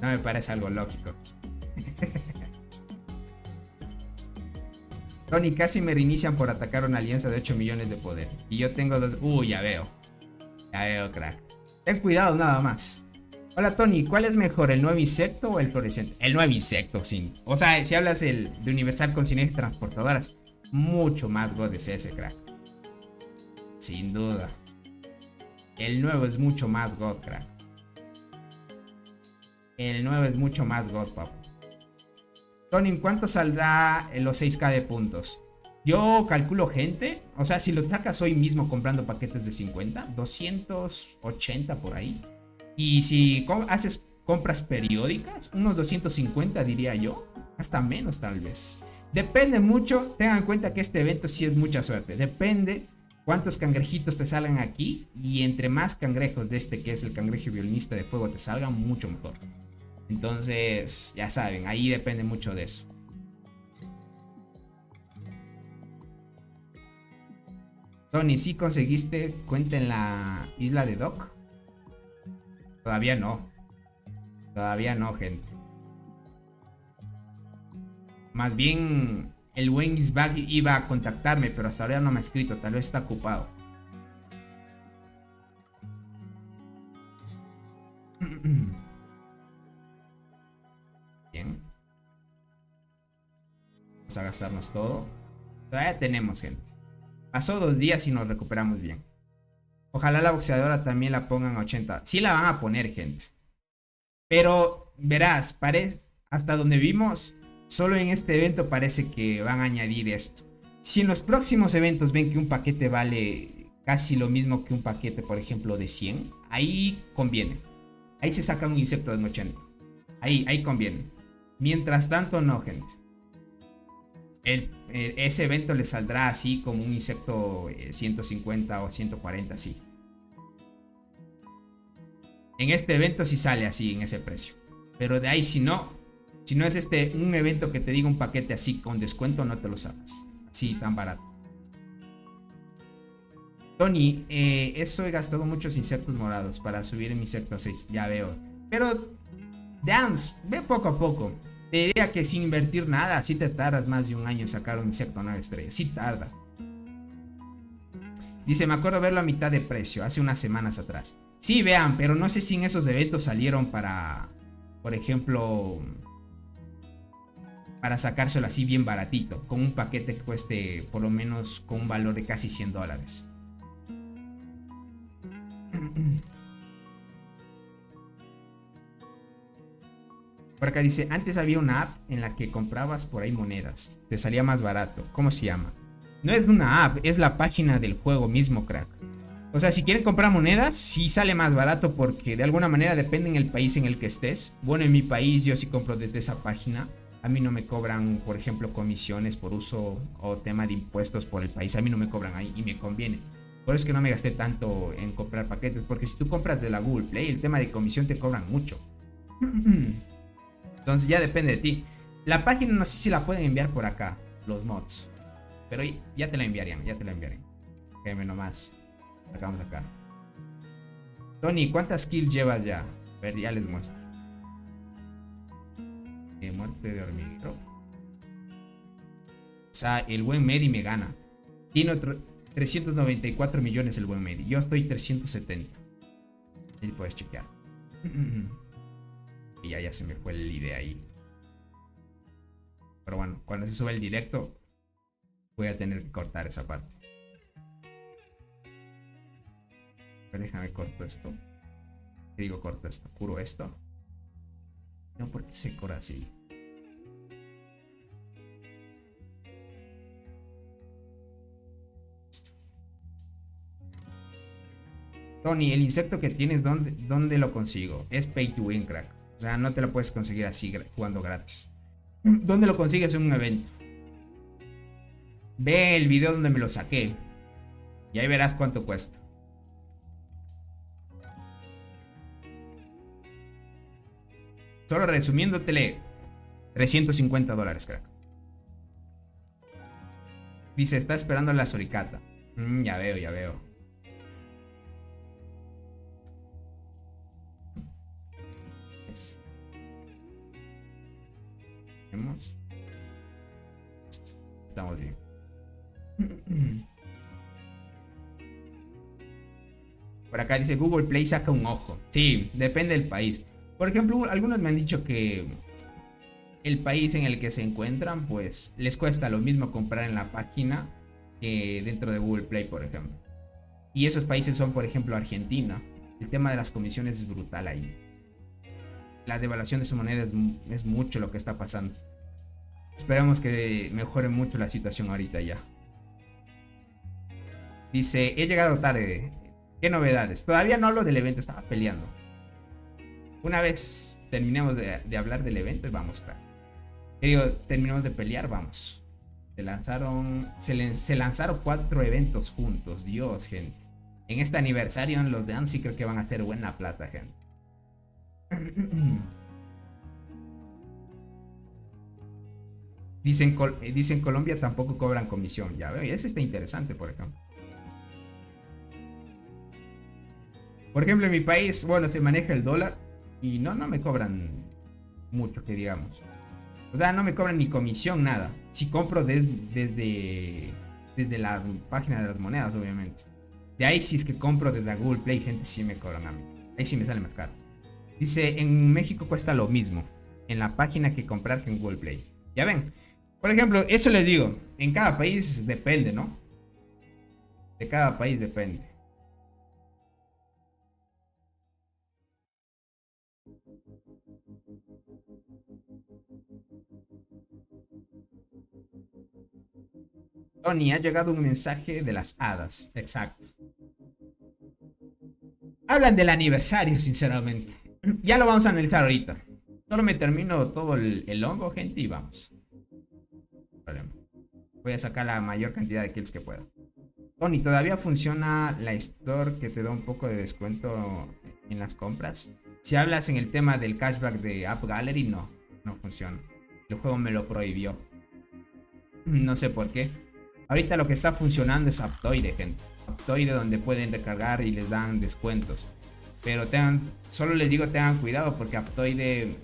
No me parece algo lógico. Tony, casi me reinician por atacar una alianza de 8 millones de poder. Y yo tengo 2... ya veo. Ya veo, crack. Ten cuidado nada más. Hola, Tony, ¿cuál es mejor, el nuevo insecto o el fluorescente? El nuevo insecto, sí. O sea, si hablas de universal con sinergias transportadoras, mucho más god es ese, crack. Sin duda. El nuevo es mucho más god, crack. El nuevo es mucho más god, papu. Tony, ¿en cuánto saldrá los 6K de puntos? Yo calculo, gente. O sea, si lo sacas hoy mismo comprando paquetes de 50, 280 por ahí. Y si haces compras periódicas, unos 250 diría yo. Hasta menos tal vez. Depende mucho. Tengan en cuenta que este evento sí es mucha suerte. Depende cuántos cangrejitos te salgan aquí. Y entre más cangrejos de este, que es el cangrejo violinista de fuego, te salgan, mucho mejor. Entonces, ya saben, ahí depende mucho de eso. Tony, ¿sí conseguiste cuenta en la isla de Doc? Todavía no. Todavía no, gente. Más bien, el Wingsbag iba a contactarme, pero hasta ahora no me ha escrito. Tal vez está ocupado. Bien. gastarnos todo. Todavía tenemos, gente. Pasó 2 días y nos recuperamos bien. Ojalá la boxeadora también la pongan a 80. Sí la van a poner, gente. Pero verás, hasta donde vimos, solo en este evento parece que van a añadir esto. Si en los próximos eventos ven que un paquete vale casi lo mismo que un paquete, por ejemplo, de 100, ahí conviene. Ahí se saca un insecto de 80. Ahí conviene. Mientras tanto, no, gente. Ese evento le saldrá así como un insecto 150 o 140, así. En este evento sí sale así, en ese precio. Pero de ahí si no es un evento que te diga un paquete así con descuento, no te lo sacas. Así tan barato. Tony, eso he gastado muchos insectos morados para subir en mi insecto 6. Ya veo. Pero, Dance, ve poco a poco. Te diría que sin invertir nada, sí te tardas más de un año en sacar un insecto 9 estrellas. Sí tarda. Dice, me acuerdo verlo a mitad de precio, hace unas semanas atrás. Sí, vean, pero no sé si en esos eventos salieron para, por ejemplo, para sacárselo así bien baratito, con un paquete que cueste por lo menos con un valor de casi $100. Por acá dice, antes había una app en la que comprabas por ahí monedas, te salía más barato. ¿Cómo se llama? No es una app, es la página del juego mismo, crack. O sea, si quieren comprar monedas, sí sale más barato porque de alguna manera depende en el país en el que estés. Bueno, en mi país yo sí compro desde esa página. A mí no me cobran, por ejemplo, comisiones por uso o tema de impuestos por el país. A mí no me cobran ahí y me conviene. Por eso es que no me gasté tanto en comprar paquetes. Porque si tú compras de la Google Play, el tema de comisión te cobran mucho. Entonces ya depende de ti. La página no sé si la pueden enviar por acá, los mods. Pero ya te la enviarían, Déjame nomás. Sacamos acá. Tony, ¿cuántas kills llevas ya? A ver, ya les muestro. Muerte de hormiguero. O sea, el buen Medi me gana. Tiene otro 394 millones el buen Medi. Yo estoy 370. Ahí puedes chequear. Y ya se me fue el idea ahí. Pero bueno, cuando se sube el directo, voy a tener que cortar esa parte. Pero déjame corto esto. ¿Qué digo corto esto? ¿Curo esto? No, porque se cura así. Listo. Tony, el insecto que tienes, ¿dónde lo consigo? Es pay to win, crack. O sea, no te lo puedes conseguir así jugando gratis. ¿Dónde lo consigues? En un evento. Ve el video donde me lo saqué. Y ahí verás cuánto cuesta. Solo resumiéndotele, $350, crack. Dice, está esperando la suricata. Ya veo. Vemos. Estamos bien. Por acá dice, Google Play saca un ojo. Sí, depende del país. Por ejemplo, algunos me han dicho que el país en el que se encuentran, pues les cuesta lo mismo comprar en la página que dentro de Google Play, por ejemplo. Y esos países son, por ejemplo, Argentina. El tema de las comisiones es brutal ahí. La devaluación de su moneda es mucho lo que está pasando. Esperamos que mejore mucho la situación ahorita ya. Dice, he llegado tarde. ¿Qué novedades? Todavía no hablo del evento, estaba peleando. Una vez terminemos de hablar del evento y vamos, claro. ¿Qué digo? Terminemos de pelear, vamos. Se lanzaron 4 eventos juntos. Dios, gente. En este aniversario, los de ANSI creo que van a hacer buena plata, gente. Dicen Colombia tampoco cobran comisión. Ya veo, y ese está interesante, por ejemplo. Por ejemplo, en mi país, bueno, se maneja el dólar. Y no me cobran mucho, que digamos. O sea, no me cobran ni comisión, nada. Si compro desde la página de las monedas, obviamente. De ahí, si es que compro desde Google Play, gente, sí me cobran a mí. Ahí sí me sale más caro. Dice, en México cuesta lo mismo en la página que comprar que en Google Play. Ya ven. Por ejemplo, esto les digo, en cada país depende, ¿no? De cada país depende. Tony, ha llegado un mensaje de las hadas. Exacto. Hablan del aniversario, sinceramente. Ya lo vamos a analizar ahorita. Solo me termino todo el hongo, gente, y vamos. Voy a sacar la mayor cantidad de kills que pueda. Tony, ¿todavía funciona la store que te da un poco de descuento en las compras? Si hablas en el tema del cashback de App Gallery, no funciona. El juego me lo prohibió. No sé por qué. Ahorita lo que está funcionando es Aptoide, gente. Aptoide, donde pueden recargar y les dan descuentos. Pero solo les digo, tengan cuidado porque Aptoide,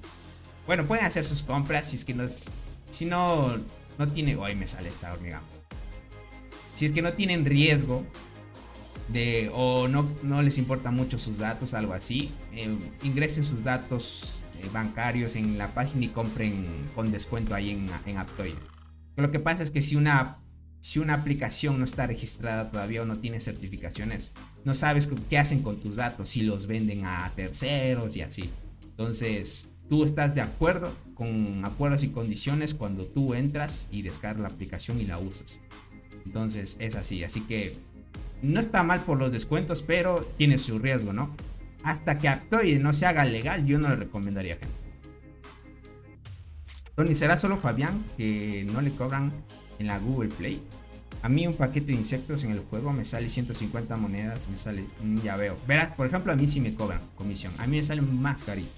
bueno, pueden hacer sus compras si es que no tiene, hoy me sale esta hormiga. Si es que no tienen riesgo de, o no les importa mucho sus datos, algo así, ingresen sus datos bancarios en la página y compren con descuento ahí en Aptoide. Lo que pasa es que si una aplicación no está registrada todavía o no tiene certificaciones, no sabes qué hacen con tus datos, si los venden a terceros y así. Entonces, tú estás de acuerdo con acuerdos y condiciones cuando tú entras y descargas la aplicación y la usas. Entonces, es así. Así que no está mal por los descuentos, pero tiene su riesgo, ¿no? Hasta que Aptoide no se haga legal, yo no le recomendaría, gente. Tony, ¿será solo Fabián que no le cobran en la Google Play? A mí un paquete de insectos en el juego me sale 150 monedas, me sale, ya veo. Verás, por ejemplo, a mí sí me cobran comisión, a mí me sale más carito.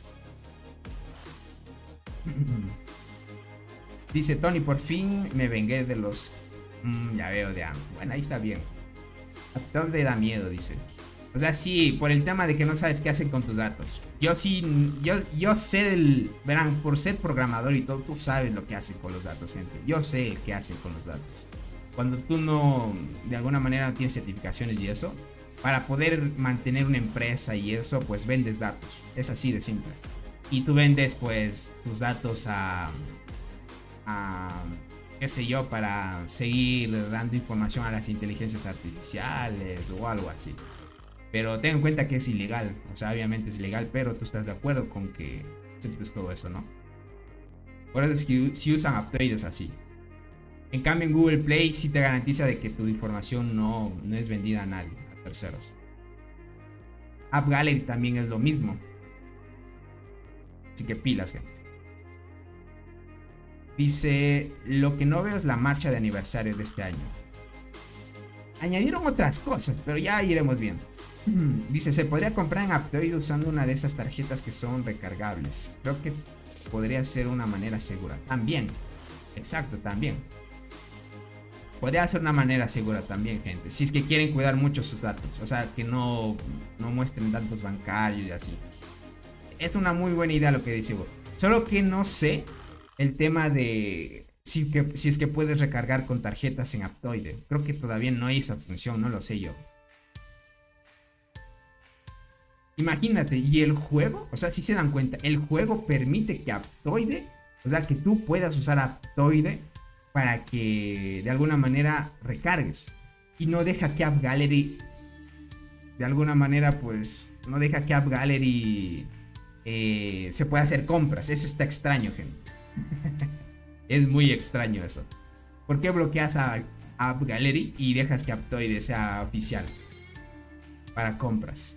Dice Tony, por fin me vengué de los... ya veo, bueno, ahí está bien. Aptoide da miedo, dice. O sea, sí, por el tema de que no sabes qué hacen con tus datos. Yo sí, yo sé verán, por ser programador y todo, tú sabes lo que hacen con los datos, gente. Yo sé qué hacen con los datos. Cuando tú no, de alguna manera no tienes certificaciones y eso, para poder mantener una empresa y eso, pues vendes datos. Es así de simple. Y tú vendes, pues, tus datos a qué sé yo, para seguir dando información a las inteligencias artificiales o algo así. Pero ten en cuenta que es ilegal. O sea, obviamente es ilegal, pero tú estás de acuerdo con que aceptes todo eso, ¿no? Por eso es que si usan Aptoide es así. En cambio en Google Play sí te garantiza de que tu información no es vendida a nadie, a terceros. App Gallery también es lo mismo. Así que pilas, gente. Dice, lo que no veo es la marcha de aniversario de este año. Añadieron otras cosas, pero ya iremos viendo. Dice, se podría comprar en Aptoide usando una de esas tarjetas que son recargables. Creo que podría ser una manera segura. También, exacto, también. Podría ser una manera segura también, gente. Si es que quieren cuidar mucho sus datos. O sea, que no muestren datos bancarios y así. Es una muy buena idea lo que dice vos. Solo que no sé el tema de si es que puedes recargar con tarjetas en Aptoide. Creo que todavía no hay esa función, no lo sé yo. Imagínate, y el juego, o sea, si se dan cuenta, el juego permite que Aptoide, o sea, que tú puedas usar Aptoide para que de alguna manera recargues. Y no deja que App Gallery, de alguna manera, pues, no deja que App Gallery se pueda hacer compras. Eso está extraño, gente. Es muy extraño eso. ¿Por qué bloqueas a App Gallery y dejas que Aptoide sea oficial para compras?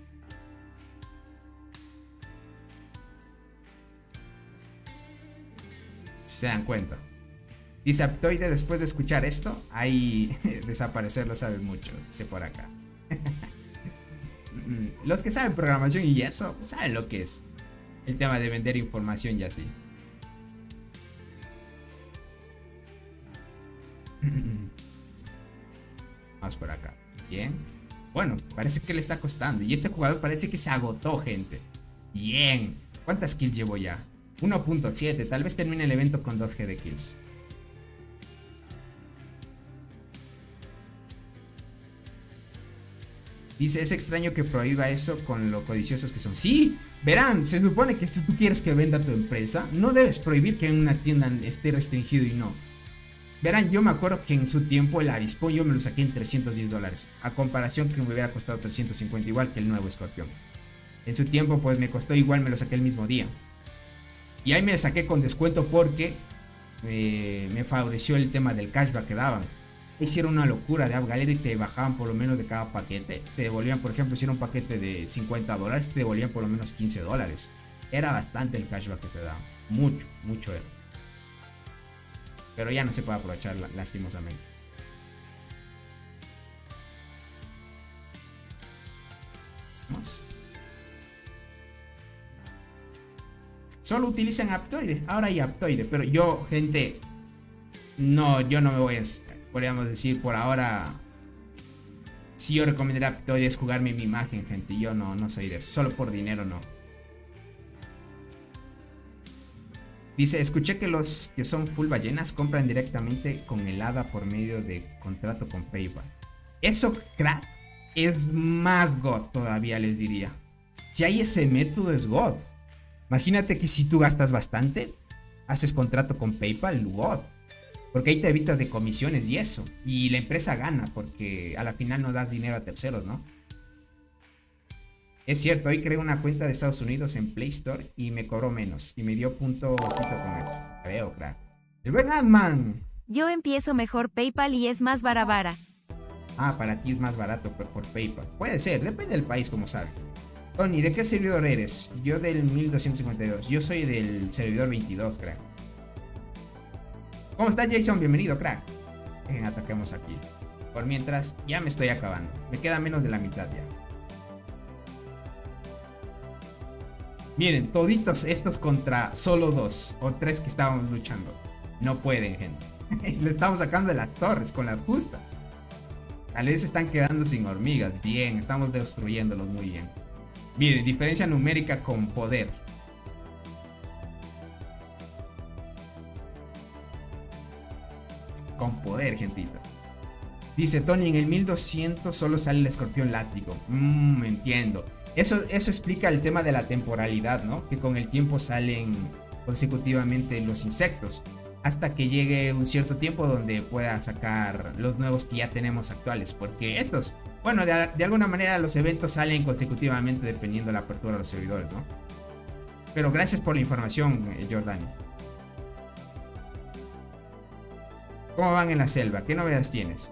Si se dan cuenta. Dice Aptoide, después de escuchar esto, ahí desaparecer lo saben mucho. Dice por acá. Los que saben programación y eso, saben lo que es el tema de vender información y así. Vamos por acá. Bien. Bueno, parece que le está costando. Y este jugador parece que se agotó, gente. Bien. ¿Cuántas kills llevo ya? 1.7. Tal vez termine el evento con 2G de kills. Dice, es extraño que prohíba eso con lo codiciosos que son. Sí, verán, se supone que si tú quieres que venda tu empresa, no debes prohibir que en una tienda esté restringido y no. Verán, yo me acuerdo que en su tiempo el avispón yo me lo saqué en $310. A comparación que me hubiera costado 350, igual que el nuevo escorpión. En su tiempo pues me costó igual, me lo saqué el mismo día. Y ahí me saqué con descuento porque me favoreció el tema del cashback que daban. Hicieron una locura de App Gallery y te bajaban por lo menos de cada paquete. Te devolvían, por ejemplo, si era un paquete de $50, te devolvían por lo menos $15. Era bastante el cashback que te daban. Mucho, mucho era. Pero ya no se puede aprovechar lastimosamente. Vamos. Solo utilizan Aptoide. Ahora hay Aptoide. Pero yo, gente, no, yo no me voy a... Podríamos decir, por ahora, si yo recomendaría Aptoide es jugarme mi imagen, gente. Yo no soy de eso. Solo por dinero no. Dice, escuché que los que son full ballenas compran directamente con el hada por medio de contrato con PayPal. Eso, crack, es más God todavía, les diría. Si hay ese método, es God. Imagínate que si tú gastas bastante, haces contrato con PayPal, God. Porque ahí te evitas de comisiones y eso. Y la empresa gana porque a la final no das dinero a terceros, ¿no? Es cierto, hoy creé una cuenta de Estados Unidos en Play Store y me cobró menos. Y me dio punto con eso. Te veo, crack. El buen Ant-Man. Yo empiezo mejor PayPal y es más barabara. Ah, para ti es más barato por PayPal. Puede ser, depende del país, como sabe. Tony, ¿de qué servidor eres? Yo del 1252. Yo soy del servidor 22, crack. ¿Cómo está Jason? Bienvenido, crack. Ataquemos aquí. Por mientras, ya me estoy acabando. Me queda menos de la mitad ya. Miren, toditos estos contra solo 2 o 3 que estábamos luchando. No pueden, gente. Le estamos sacando de las torres con las justas. Tal vez se están quedando sin hormigas. Bien, estamos destruyéndolos muy bien. Miren, diferencia numérica con poder. Con poder, gentita. Dice Tony, en el 1200 solo sale el escorpión látigo. Entiendo. Eso explica el tema de la temporalidad, ¿no? Que con el tiempo salen consecutivamente los insectos. Hasta que llegue un cierto tiempo donde pueda sacar los nuevos que ya tenemos actuales. Porque estos, bueno, de alguna manera los eventos salen consecutivamente dependiendo de la apertura de los servidores, ¿no? Pero gracias por la información, Jordani. ¿Cómo van en la selva? ¿Qué novedades tienes?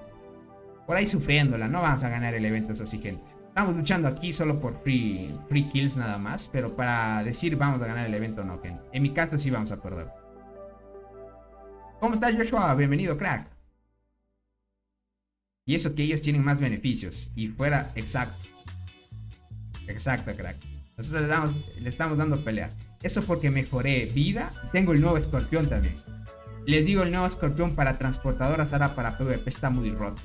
Por ahí sufriéndola, no vamos a ganar el evento, eso sí, gente. Estamos luchando aquí solo por free kills nada más. Pero para decir vamos a ganar el evento, no, gente. En mi caso sí vamos a perder. ¿Cómo estás, Joshua? Bienvenido, crack. Y eso que ellos tienen más beneficios. Y fuera, exacto. Exacto, crack. Nosotros le estamos dando pelea. Eso porque mejoré vida. Tengo el nuevo escorpión también. Les digo, el nuevo escorpión para transportadoras, ahora para PvP está muy roto.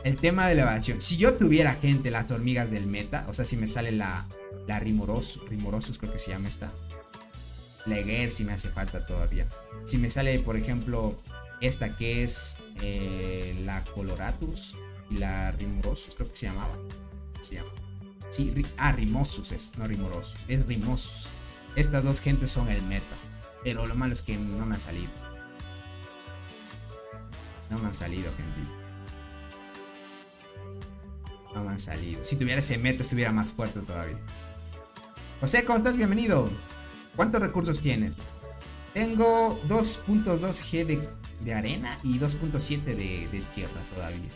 El tema de la evasión. Si yo tuviera, gente, las hormigas del meta, o sea, si me sale la Rimorosus, creo que se llama esta. La Eger, si me hace falta todavía. Si me sale, por ejemplo, esta que es la Coloratus y la Rimorosus, creo que se llamaba. Se llama. Sí, Rimosus es, no Rimorosus, es Rimosus. Estas dos gentes son el meta. Pero lo malo es que no me han salido. No me han salido, gente. No me han salido. Si tuviera ese meta estuviera más fuerte todavía. José, ¿cómo estás? Bienvenido. ¿Cuántos recursos tienes? Tengo 2.2 G de arena y 2.7 de tierra todavía.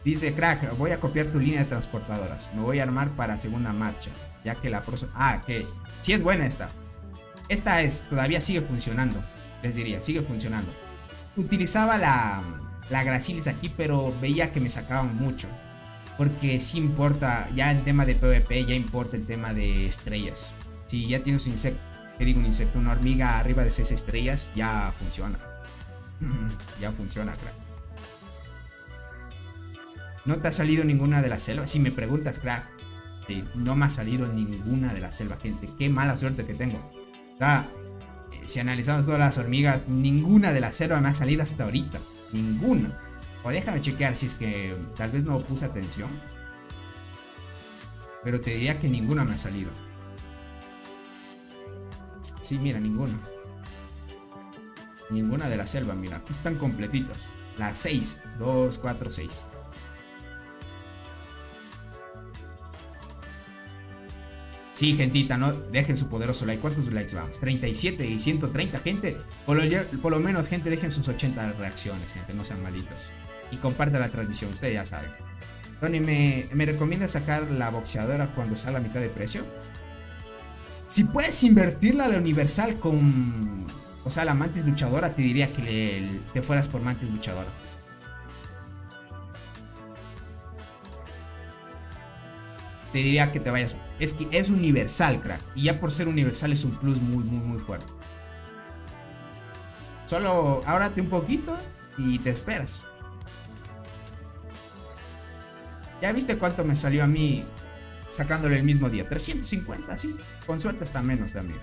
Dice, crack, voy a copiar tu línea de transportadoras. Me voy a armar para segunda marcha. Ya que la próxima... Ah, que sí es buena esta. Esta todavía sigue funcionando. Les diría, sigue funcionando. Utilizaba la Gracilis aquí, pero veía que me sacaban mucho. Porque sí importa, ya en tema de PvP, ya importa el tema de estrellas. Si ya tienes un insecto, una hormiga arriba de 6 estrellas, ya funciona. Ya funciona, crack. ¿No te ha salido ninguna de la selva? Si me preguntas, crack, no me ha salido ninguna de la selva, gente. Qué mala suerte que tengo. O sea, si analizamos todas las hormigas, ninguna de la selva me ha salido hasta ahorita. Ninguna. O déjame chequear si es que tal vez no puse atención. Pero te diría que ninguna me ha salido. Sí, mira, ninguna. Ninguna de la selva, mira, aquí están completitas. Las 6, 2, 4, 6. Sí, gentita, no dejen su poderoso like. ¿Cuántos likes vamos? 37 y 130, gente. Por lo menos, gente, dejen sus 80 reacciones, gente. No sean malitos. Y compartan la transmisión, ustedes ya saben. Tony, ¿me recomienda sacar la boxeadora cuando sale a mitad de precio? Si puedes invertirla a la universal con... O sea, la mantis luchadora, te diría que te fueras por mantis luchadora. Te diría que te vayas. Es que es universal, crack. Y ya por ser universal es un plus muy, muy, muy fuerte. Solo ábrate un poquito y te esperas. ¿Ya viste cuánto me salió a mí sacándole el mismo día? 350, sí. Con suerte hasta menos también.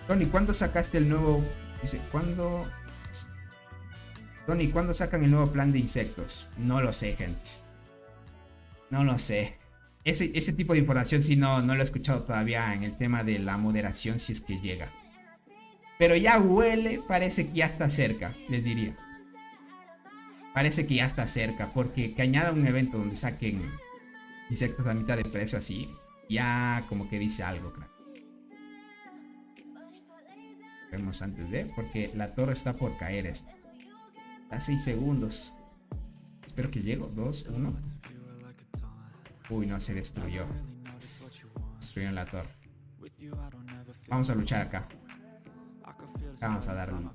Tony, ¿cuándo sacaste el nuevo? Dice, ¿cuándo? Tony, ¿cuándo sacan el nuevo plan de insectos? No lo sé, gente. No lo sé. Ese tipo de información sí no lo he escuchado todavía en el tema de la moderación, si es que llega. Pero ya huele, parece que ya está cerca, les diría. Parece que ya está cerca, porque que añada un evento donde saquen insectos a mitad de precio así, ya como que dice algo, claro. Vemos antes de, porque la torre está por caer esta. A 6 segundos. Espero que llegue. 2, 1. Uy, no, se destruyó. Destruyeron la torre. Vamos a luchar acá. Vamos a darle.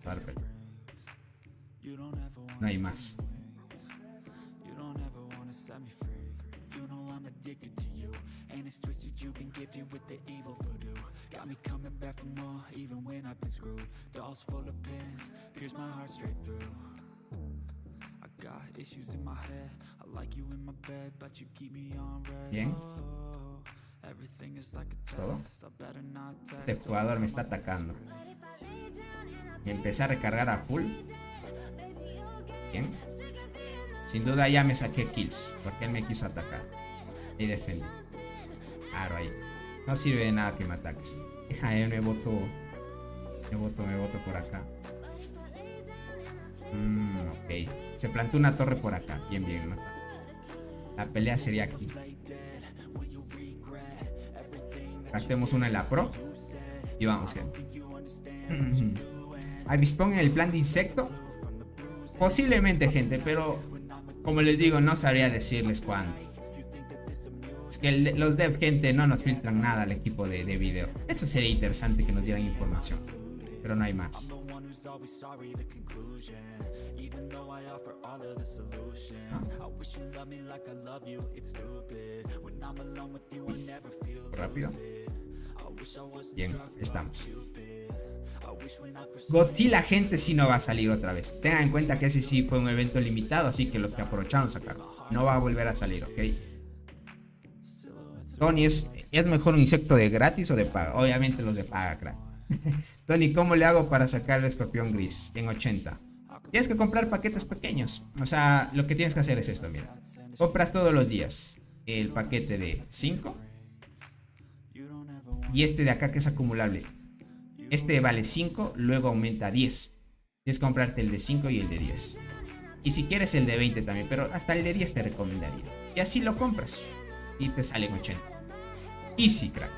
Perfecto. No hay más. And it's twisted, you've been gifted with the evil voodoo. Got me coming back for more, even when I've been screwed. Dolls full of pins, pierce my heart straight through. I got issues in my head, I like you in my bed, but you keep me on red. Bien. Everything is like a test, I better not text. Este jugador me está atacando. Y empecé a recargar a full. Bien. Sin duda ya me saqué kills, porque él me quiso atacar. Y defendí. Claro, ahí. No sirve de nada que me ataques. Me boto por acá. Ok. Se plantó una torre por acá. Bien, bien. ¿No? La pelea sería aquí. Gastemos una en la pro. Y vamos, gente. ¿Avispón en el plan de insecto? Posiblemente, gente. Pero como les digo, no sabría decirles cuándo. Es que los dev, gente, no nos filtran nada al equipo de video. Eso sería interesante que nos dieran información. Pero no hay más. ¿No? Rápido. Bien, estamos. Godzilla, gente, sí no va a salir otra vez. Tengan en cuenta que ese sí fue un evento limitado, así que los que aprovecharon sacaron. No va a volver a salir, ¿ok? Tony, ¿es mejor un insecto de gratis o de paga? Obviamente los de paga, crack. Tony, ¿cómo le hago para sacar el escorpión gris en 80? Tienes que comprar paquetes pequeños. O sea, lo que tienes que hacer es esto, mira. Compras todos los días el paquete de 5. Y este de acá que es acumulable. Este vale 5, luego aumenta a 10. Tienes que comprarte el de 5 y el de 10. Y si quieres el de 20 también, pero hasta el de 10 te recomendaría. Y así lo compras. Y te salen 80. Easy, crack.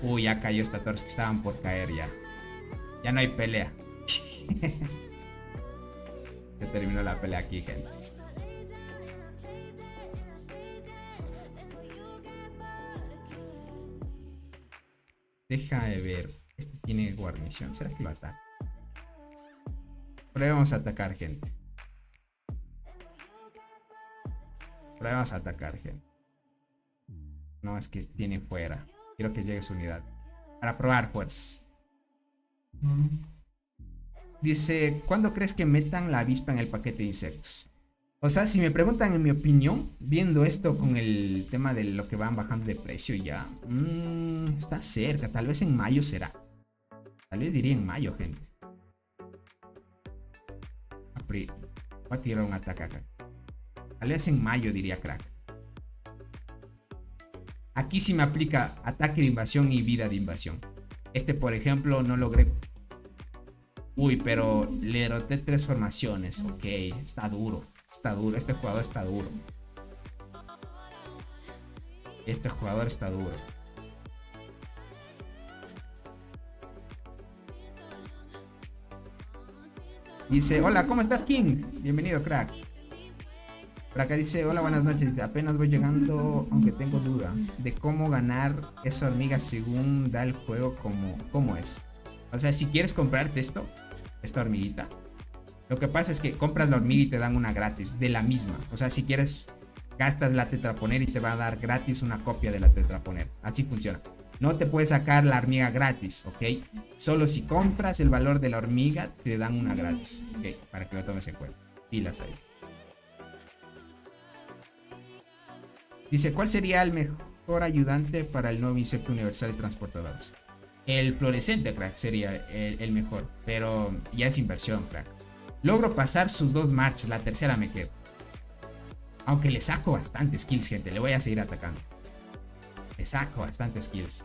Uy, ya cayó esta torre, que estaban por caer ya. Ya no hay pelea. Se terminó la pelea aquí, gente. Deja de ver. Este tiene guarnición. ¿Será que lo ataca? Probemos a atacar, gente. Probemos a atacar, gente. No, es que tiene fuera. Quiero que llegue su unidad. Para probar fuerzas. Dice, ¿cuándo crees que metan la avispa en el paquete de insectos? O sea, si me preguntan en mi opinión, viendo esto con el tema de lo que van bajando de precio ya. Está cerca, tal vez en mayo será. Tal vez diría en mayo, gente. Voy a tirar un ataque acá. Tal vez en mayo diría, crack. Aquí sí me aplica ataque de invasión y vida de invasión. Este, por ejemplo, no logré. Uy, pero le derroté 3 formaciones. Ok, está duro. Está duro. Este jugador está duro. Este jugador está duro. Dice, hola, ¿cómo estás, King? Bienvenido, crack. Por acá dice, hola, buenas noches. Dice, apenas voy llegando, aunque tengo duda de cómo ganar esa hormiga según da el juego, cómo es. O sea, si quieres comprarte esta hormiguita, lo que pasa es que compras la hormiga y te dan una gratis de la misma. O sea, si quieres, gastas la tetraponer y te va a dar gratis una copia de la tetraponer. Así funciona. No te puedes sacar la hormiga gratis, ¿ok? Solo si compras el valor de la hormiga, te dan una gratis, ¿ok? Para que lo tomes en cuenta. Pilas ahí. Dice, ¿cuál sería el mejor ayudante para el nuevo insecto universal de transportadores? El fluorescente, crack, sería el mejor. Pero ya es inversión, crack. Logro pasar sus 2 marches, la tercera me quedo. Aunque le saco bastantes kills, gente. Le voy a seguir atacando. Le saco bastantes kills.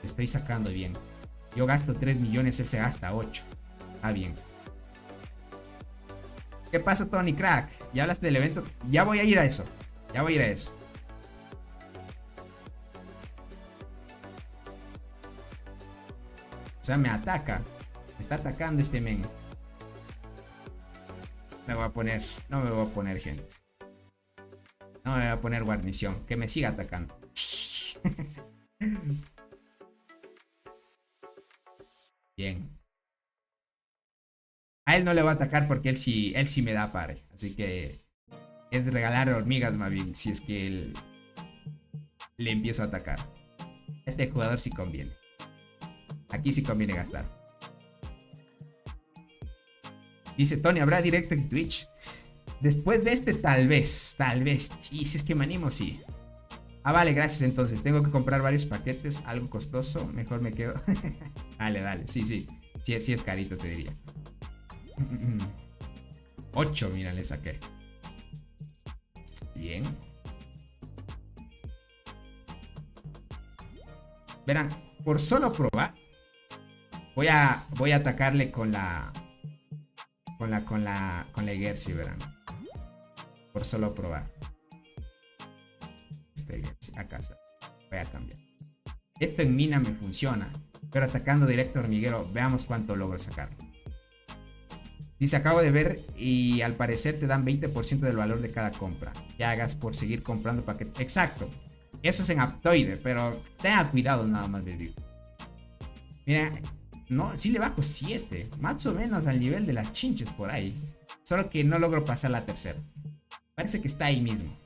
Le estoy sacando bien. Yo gasto 3 millones, él se gasta 8. Está bien. ¿Qué pasa, Tony Crack? Ya hablaste del evento. Ya voy a ir a eso. Ya voy a ir a eso. O sea, me ataca. Me está atacando este men. Me voy a poner. No me voy a poner, gente. No me voy a poner guarnición. Que me siga atacando. Bien. A él no le va a atacar porque él sí me da pare. Así que es regalar hormigas más bien. Si es que él le empiezo a atacar. Este jugador sí conviene. Aquí sí conviene gastar. Dice Tony, ¿habrá directo en Twitch? Después de este tal vez. Sí, si es que me animo, sí. Ah, vale, gracias entonces. Tengo que comprar varios paquetes. Algo costoso. Mejor me quedo. Dale. Sí. Sí es carito, te diría. 8, mira, le saqué. Bien. Verán, por solo probar, voy a atacarle con la Egersi, verán. Por solo probar. Acá está. Voy a cambiar. Esto en mina me funciona, pero atacando directo hormiguero, veamos cuánto logro sacar. Dice, acabo de ver y al parecer te dan 20% del valor de cada compra que hagas por seguir comprando paquetes. Exacto. Eso es en Aptoide, pero tenga cuidado nada más, les digo. Mira, no, sí le bajo 7. Más o menos al nivel de las chinches por ahí. Solo que no logro pasar la tercera. Parece que está ahí mismo.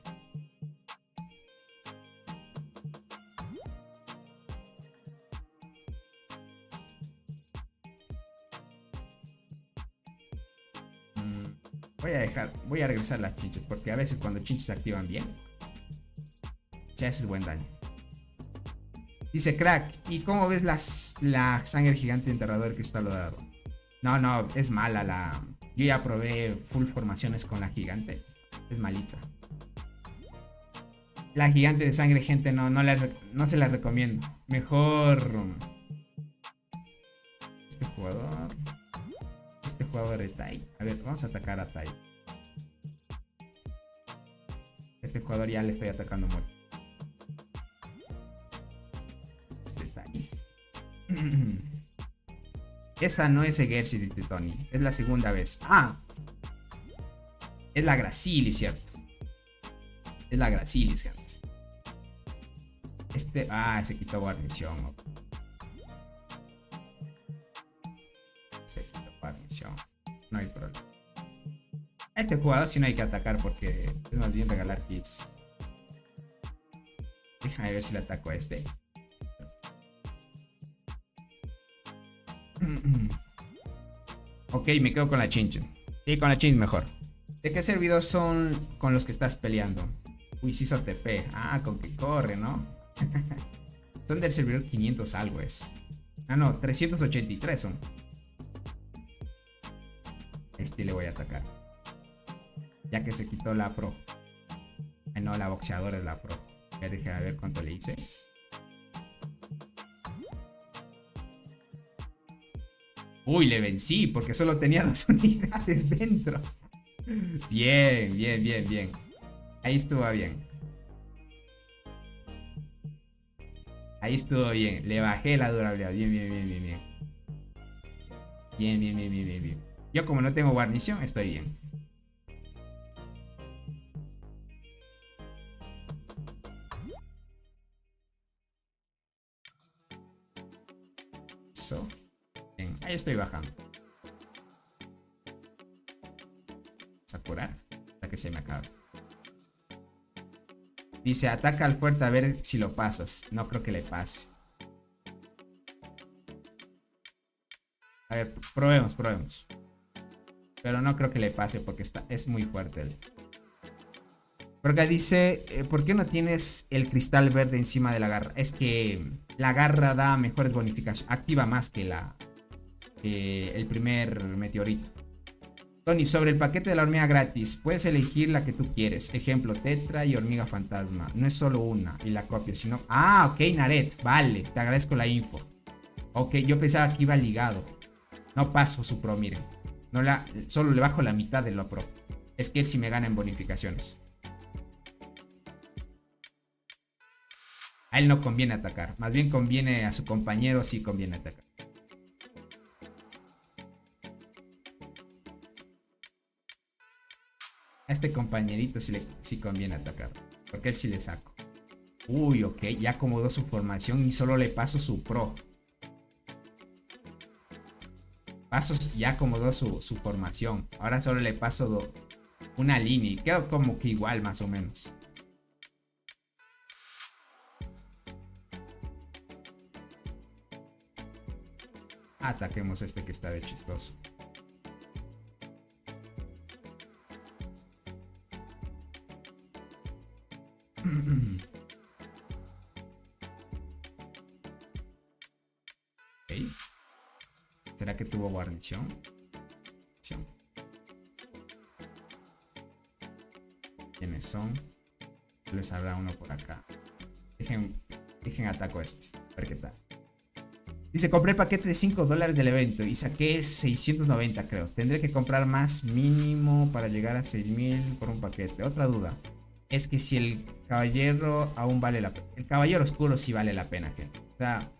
Voy a regresar las chinches, porque a veces cuando chinches se activan bien, se hace buen daño. Dice Crack, ¿y cómo ves la sangre gigante enterrador cristal dorado? No, es mala yo ya probé full formaciones con la gigante. Es malita. La gigante de sangre, gente, no se la recomiendo. Mejor este jugador de Tai. A ver, vamos a atacar a Tai. Este jugador ya le estoy atacando mucho. Este Tai. Esa no es Egersi, dice Tony. Es la segunda vez. Ah. Es la Gracilis, ¿cierto? Es la Gracilis, gente. Se quitó guarnición. Se quitó guarnición. No hay problema. A este jugador sí no hay que atacar porque es más bien regalar kills. Déjame ver si le ataco a este. Ok, me quedo con la chinche. Sí, con la chinche mejor. ¿De qué servidor son con los que estás peleando? Uy, sí hizo TP. Ah, con que corre, ¿no? Son del servidor 500 algo es. Ah, no, 383 son. Este le voy a atacar. Ya que se quitó la pro. Ay, no, la boxeadora es la pro. Ya dejé a ver cuánto le hice. Uy, le vencí porque solo tenía 2 unidades dentro. Bien, bien, bien, bien. Ahí estuvo bien. Ahí estuvo bien. Le bajé la durabilidad. Bien, bien, bien, bien, bien. Bien, bien, bien, bien, bien, bien. Yo como no tengo guarnición, estoy bien. Eso. Bien, ahí estoy bajando. Vamos a curar hasta que se me acabe. Dice, ataca al fuerte a ver si lo pasas. No creo que le pase. A ver, probemos, probemos. Pero no creo que le pase porque es muy fuerte él. Porque dice, ¿por qué no tienes el cristal verde encima de la garra? Es que la garra da mejores bonificaciones. Activa más que el primer meteorito. Tony, sobre el paquete de la hormiga gratis, puedes elegir la que tú quieres. Ejemplo, tetra y hormiga fantasma. No es solo una y la copia, sino... Ah, ok, Naret. Vale, te agradezco la info. Ok, yo pensaba que iba ligado. No paso su pro, miren. Solo le bajo la mitad de la pro. Es que él sí me gana en bonificaciones. A él no conviene atacar. Más bien conviene a su compañero, sí conviene atacar. A este compañerito sí conviene atacar. Porque él sí le saco. Uy, ok. Ya acomodó su formación y solo le paso su pro. Ya acomodó su formación. Ahora solo le paso una línea. Y quedó como que igual más o menos. Ataquemos a este que está de chistoso. Okay. ¿Será que tuvo guarnición? ¿Quiénes son? Les habrá uno por acá. Dejen ataco a este. A ver qué tal. Dice, compré el paquete de $5 del evento y saqué 690, creo. Tendré que comprar más mínimo para llegar a 6000 por un paquete. Otra duda es que si el caballero aún vale la pena. El caballero oscuro sí vale la pena, gente. O sea,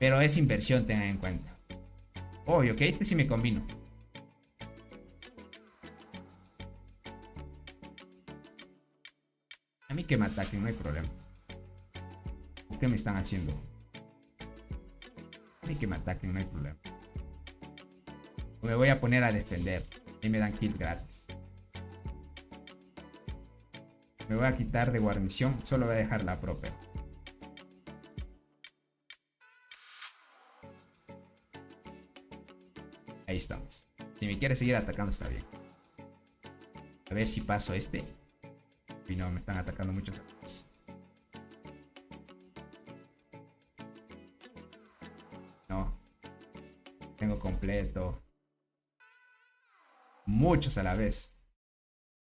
pero es inversión, tengan en cuenta. Oh, ok, este sí me combino. A mí que me ataquen, no hay problema. ¿Qué me están haciendo? A mí que me ataquen, no hay problema. Me voy a poner a defender. Y me dan kills gratis. Me voy a quitar de guarnición. Solo voy a dejar la propia. Ahí estamos. Si me quiere seguir atacando está bien. A ver si paso este. Y no, me están atacando muchos ataques. No. Tengo completo. Muchos a la vez.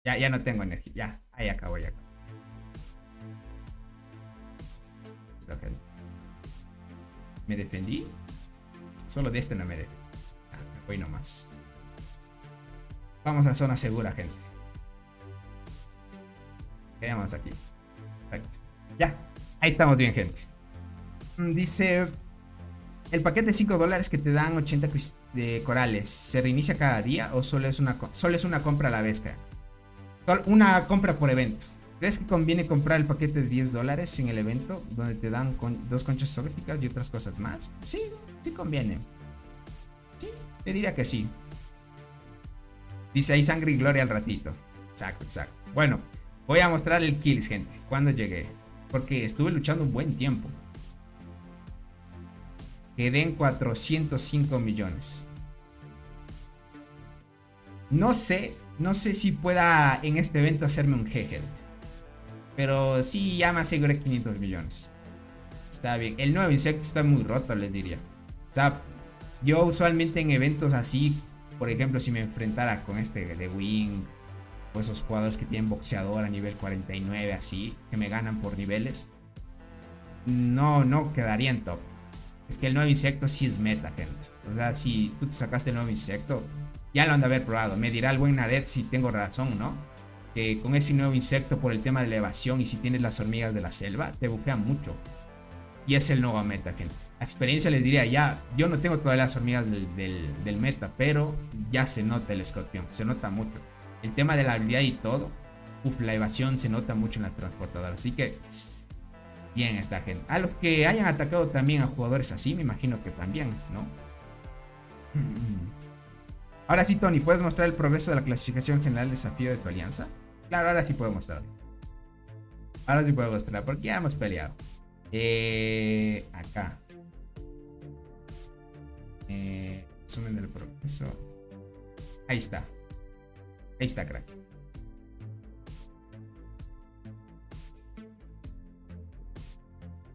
Ya no tengo energía. Ya, ahí acabo, ya acabo. ¿Me defendí? Solo de este no me defendí. Me voy nomás. Vamos a zona segura, gente. Quedamos aquí. Perfecto. Ya, ahí estamos bien, gente. Dice... El paquete de $5 que te dan 80 de corales, ¿se reinicia cada día o solo es una compra a la vez, crack? Una compra por evento. ¿Crees que conviene comprar el paquete de $10 en el evento donde te dan 2 conchas exóticas y otras cosas más? Sí, sí conviene. Sí, te diría que sí. Dice ahí sangre y gloria al ratito. Exacto, exacto. Bueno, voy a mostrar el kills, gente. Cuando llegué. Porque estuve luchando un buen tiempo. Quedé en 405 millones. No sé si pueda en este evento hacerme un G-Head. Pero sí, ya me aseguré 500 millones. Está bien. El nuevo insecto está muy roto, les diría. O sea, yo usualmente en eventos así, por ejemplo, si me enfrentara con este de Wing o esos jugadores que tienen boxeador a nivel 49 así, que me ganan por niveles, no quedaría en top. Es que el nuevo insecto sí es meta, gente. O sea, si tú te sacaste el nuevo insecto, ya lo han de haber probado. Me dirá el buen Naret si tengo razón, ¿no? Que con ese nuevo insecto, por el tema de elevación, y si tienes las hormigas de la selva, te bufean mucho. Y es el nuevo meta, gente. La experiencia les diría, ya, yo no tengo todas las hormigas del meta, pero ya se nota el escorpión, se nota mucho. El tema de la habilidad y todo, la evasión se nota mucho en las transportadoras. Así que, bien esta gente. A los que hayan atacado también a jugadores así, me imagino que también, ¿no? Ahora sí, Tony, ¿puedes mostrar el progreso de la clasificación general desafío de tu alianza? Claro, ahora sí puedo mostrar. Ahora sí puedo mostrar, porque ya hemos peleado. Acá. Resumen del progreso. Ahí está. Ahí está, crack.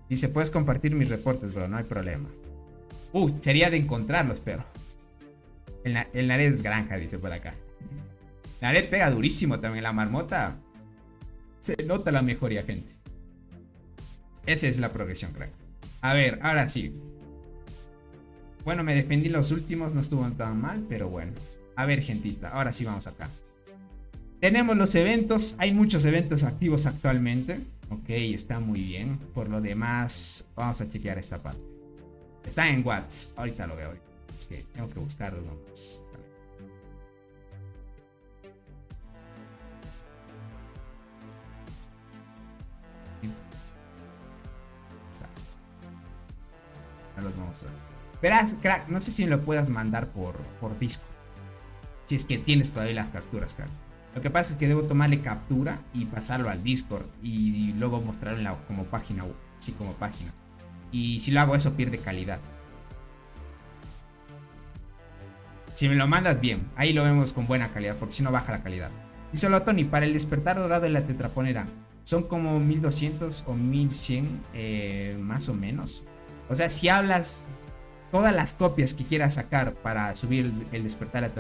Dice, puedes compartir mis reportes, bro, no hay problema. Sería de encontrarlos, pero el Naret es granja, dice por acá. Naret pega durísimo también. La marmota se nota la mejoría, gente. Esa es la progresión, crack. A ver, ahora sí. Bueno, me defendí los últimos, no estuvo tan mal, pero bueno. A ver, gentita, ahora sí vamos acá. Tenemos los eventos, hay muchos eventos activos actualmente. Ok, está muy bien. Por lo demás, vamos a chequear esta parte. Está en Watts, ahorita lo veo. Es que tengo que buscarlo más. Ya los vamos a ver. Verás, crack, no sé si me lo puedas mandar por Discord. Si es que tienes todavía las capturas, crack. Lo que pasa es que debo tomarle captura y pasarlo al Discord y luego mostrarlo como página, sí, como página. Y si lo hago eso pierde calidad. Si me lo mandas bien, ahí lo vemos con buena calidad, porque si no baja la calidad. Y solo Tony, para el despertar dorado de la tetraponera, son como 1200 o 1100 más o menos. O sea, si hablas todas las copias que quieras sacar para subir el despertar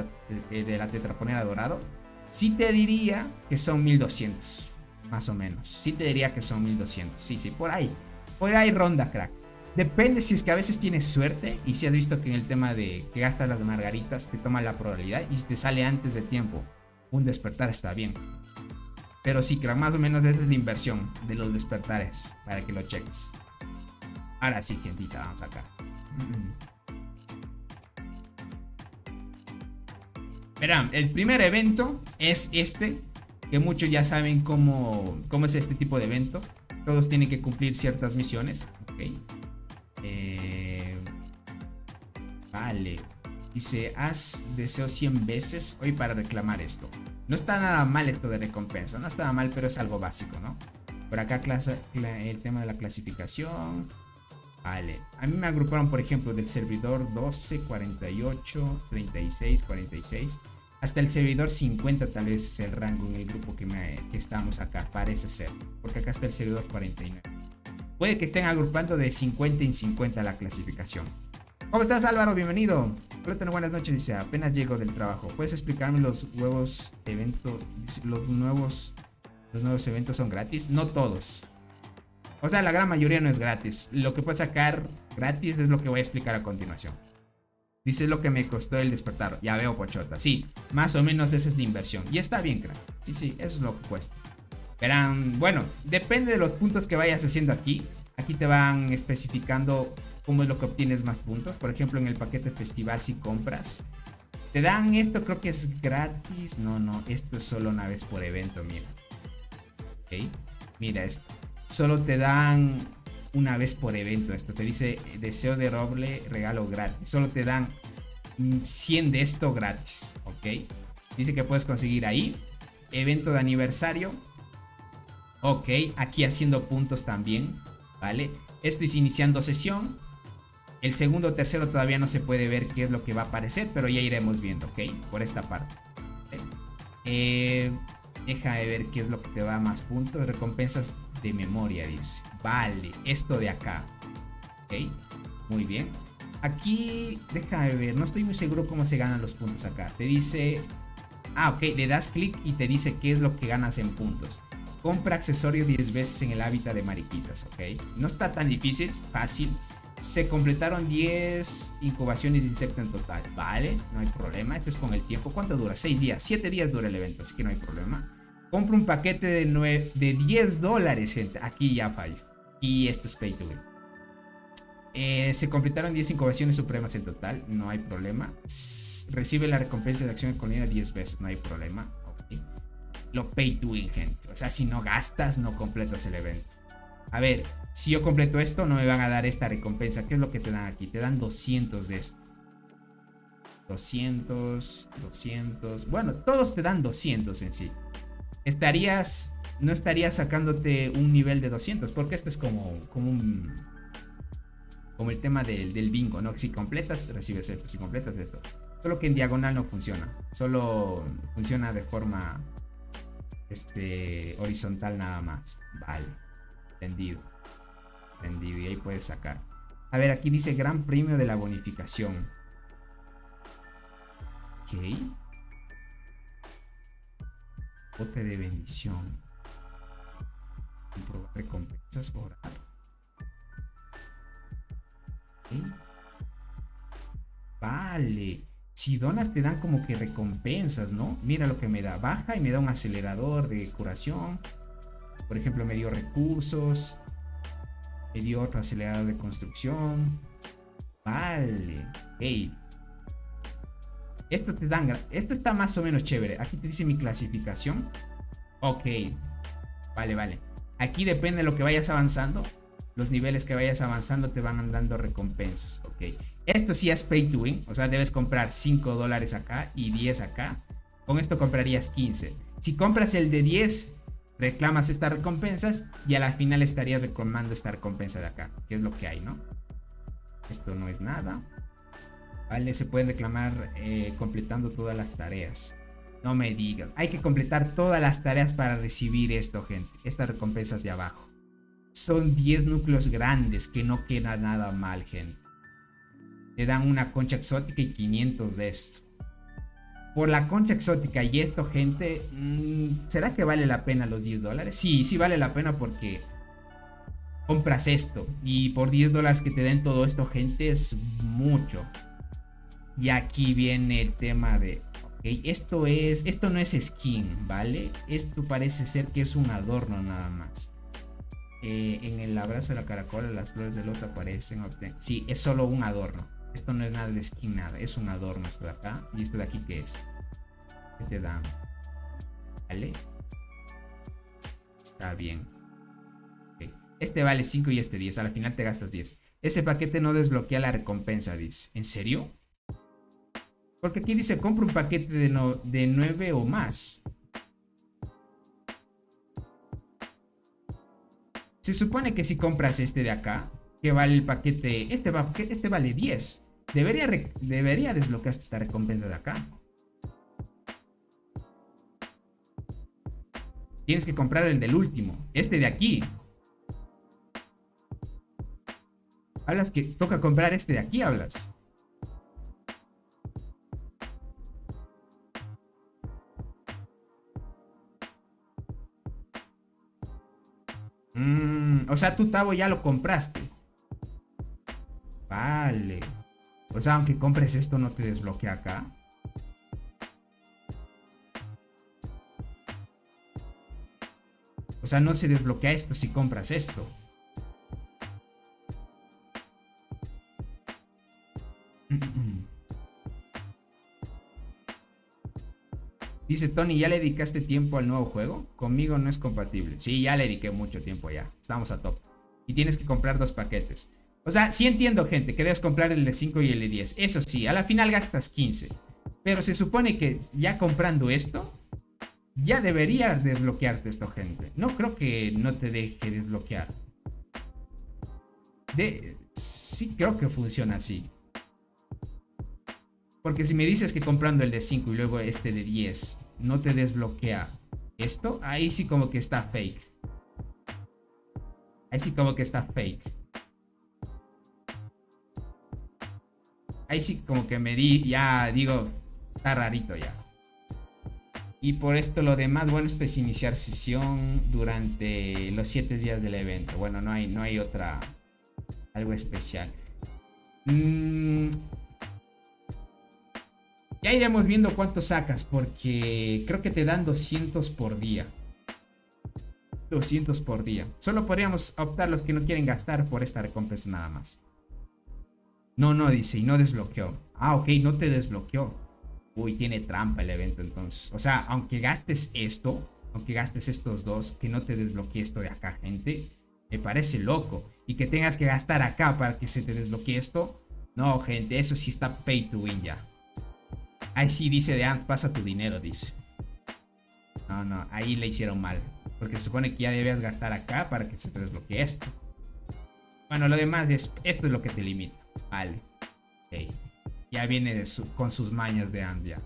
de la tetraponera dorado, sí te diría que son 1200, más o menos. Sí te diría que son 1200. Sí, por ahí. Por ahí ronda, crack. Depende si es que a veces tienes suerte y si has visto que en el tema de que gastas las margaritas te toma la probabilidad y si te sale antes de tiempo un despertar está bien. Pero sí, crack, más o menos esa es la inversión de los despertares para que lo cheques. Ahora sí, gentita, vamos acá. Verán, el primer evento es este, que muchos ya saben cómo es este tipo de evento. Todos tienen que cumplir ciertas misiones. Ok. Vale. Dice, haz deseo 100 veces hoy para reclamar esto. No está nada mal esto de recompensa. No está nada mal, pero es algo básico, ¿no? Por acá el tema de la clasificación. Vale. A mí me agruparon, por ejemplo, del servidor 12, 48, 36, 46. Hasta el servidor 50 tal vez es el rango en el grupo que estamos acá. Parece ser. Porque acá está el servidor 49. Puede que estén agrupando de 50 en 50 la clasificación. ¿Cómo estás, Álvaro? Bienvenido. Hola, buenas noches. Dice, apenas llego del trabajo. ¿Puedes explicarme los nuevos eventos? Los nuevos eventos son gratis. No todos. O sea, la gran mayoría no es gratis. Lo que puedes sacar gratis es lo que voy a explicar a continuación. Dice lo que me costó el despertar. Ya veo, pochota. Sí, más o menos esa es la inversión. Y está bien, crack. Sí, eso es lo que cuesta. Verán, bueno, depende de los puntos que vayas haciendo aquí. Aquí te van especificando cómo es lo que obtienes más puntos. Por ejemplo, en el paquete festival, si compras, te dan esto, creo que es gratis. No, esto es solo una vez por evento, mira. Ok, mira esto. Solo te dan una vez por evento esto. Te dice deseo de roble, regalo gratis. Solo te dan 100 de esto gratis. Ok. Dice que puedes conseguir ahí. Evento de aniversario. Ok. Aquí haciendo puntos también. Vale. Esto es iniciando sesión. El segundo o tercero todavía no se puede ver qué es lo que va a aparecer. Pero ya iremos viendo. Ok. Por esta parte. Okay. Deja de ver qué es lo que te da más puntos. Recompensas de memoria, dice. Vale, esto de acá. Ok, muy bien. Aquí, déjame ver, no estoy muy seguro cómo se ganan los puntos acá. Te dice Ok, le das clic y te dice qué es lo que ganas en puntos. Compra accesorio 10 veces en el hábitat de mariquitas, ok. No está tan difícil, fácil. Se completaron 10 incubaciones de insecto en total, vale, no hay problema. Esto es con el tiempo. ¿Cuánto dura? 6 días, 7 días dura el evento, así que no hay problema. Compra un paquete de $10, gente. Aquí ya falla. Y esto es pay to win. Se completaron 10 incubaciones supremas en total, no hay problema. Recibe la recompensa de acción de comunidad 10 veces, no hay problema. Okay. Lo pay to win, gente. O sea, si no gastas, no completas el evento. A ver, si yo completo esto, no me van a dar esta recompensa. ¿Qué es lo que te dan aquí? Te dan 200 de esto. 200. Bueno, todos te dan 200 en sí. No estarías sacándote un nivel de 200, porque esto es como el tema del bingo, ¿no? Si completas, recibes esto. Si completas esto. Solo que en diagonal no funciona. Solo funciona de forma horizontal nada más. Vale. Entendido. Y ahí puedes sacar. A ver, aquí dice gran premio de la bonificación. Ok. Bote de bendición. Comprobar recompensas, orar. Okay. Vale. Si donas te dan como que recompensas, ¿no? Mira lo que me da. Baja y me da un acelerador de curación. Por ejemplo, me dio recursos. Me dio otro acelerador de construcción. Vale. Hey. Esto está más o menos chévere. Aquí te dice mi clasificación. Ok. Vale. Aquí depende de lo que vayas avanzando. Los niveles que vayas avanzando te van dando recompensas. Ok. Esto sí es pay to win. O sea, debes comprar $5 acá y 10 acá. Con esto comprarías 15. Si compras el de 10, reclamas estas recompensas y a la final estarías reclamando esta recompensa de acá, que es lo que hay, ¿no? Esto no es nada. Vale, se pueden reclamar completando todas las tareas. No me digas, hay que completar todas las tareas para recibir esto, gente. Estas recompensas de abajo. Son 10 núcleos grandes, que no queda nada mal, gente. Te dan una concha exótica y 500 de esto. Por la concha exótica y esto, gente, ¿será que vale la pena los $10? Sí vale la pena porque compras esto. Y por $10 que te den todo esto, gente, es mucho. Y aquí viene el tema de... Okay, esto no es skin, ¿vale? Esto parece ser que es un adorno nada más. En el abrazo de la caracola, las flores de loto aparecen. Sí, es solo un adorno. Esto no es nada de skin, nada. Es un adorno esto de acá. ¿Y esto de aquí qué es? ¿Qué te dan? ¿Vale? Está bien. Okay. Este vale 5 y este 10. Al final te gastas 10. Ese paquete no desbloquea la recompensa, dice. ¿En serio? Porque aquí dice, compra un paquete de 9 o más. Se supone que si compras este de acá, que vale el paquete, este vale 10. Debería desbloquear esta recompensa de acá. Tienes que comprar el del último, este de aquí. Hablas que toca comprar este de aquí, hablas. O sea, tu Tavo ya lo compraste. Vale. O sea, aunque compres esto, no te desbloquea acá. O sea, no se desbloquea esto si compras esto. Dice Tony, ¿ya le dedicaste tiempo al nuevo juego? Conmigo no es compatible. Sí, ya le dediqué mucho tiempo ya. Estamos a top. Y tienes que comprar 2 paquetes. O sea, sí entiendo, gente, que debes comprar el de 5 y el de 10. Eso sí, a la final gastas 15. Pero se supone que ya comprando esto, ya debería desbloquearte esto, gente. No creo que no te deje desbloquear. Sí creo que funciona así. Porque si me dices que comprando el de 5 y luego este de 10 no te desbloquea esto, ahí sí como que está fake. Ahí sí como que está fake. Ahí sí como que ya digo, está rarito ya. Y por esto lo demás, bueno, esto es iniciar sesión durante los 7 días del evento. Bueno, no hay otra, algo especial. Ya iremos viendo cuánto sacas, porque creo que te dan 200 por día. 200 por día. Solo podríamos optar los que no quieren gastar por esta recompensa nada más. No, dice, y no desbloqueó. Ah, ok, no te desbloqueó. Uy, tiene trampa el evento entonces. O sea, aunque gastes esto, aunque gastes estos dos, que no te desbloquee esto de acá, gente, me parece loco. Y que tengas que gastar acá para que se te desbloquee esto. No, gente, eso sí está pay to win ya. Ahí sí dice de antes, pasa tu dinero, dice. No, ahí le hicieron mal. Porque se supone que ya debías gastar acá para que se te desbloquee esto. Bueno, lo demás es, esto es lo que te limita. Vale. Ok. Ya viene con sus mañas de Ambia.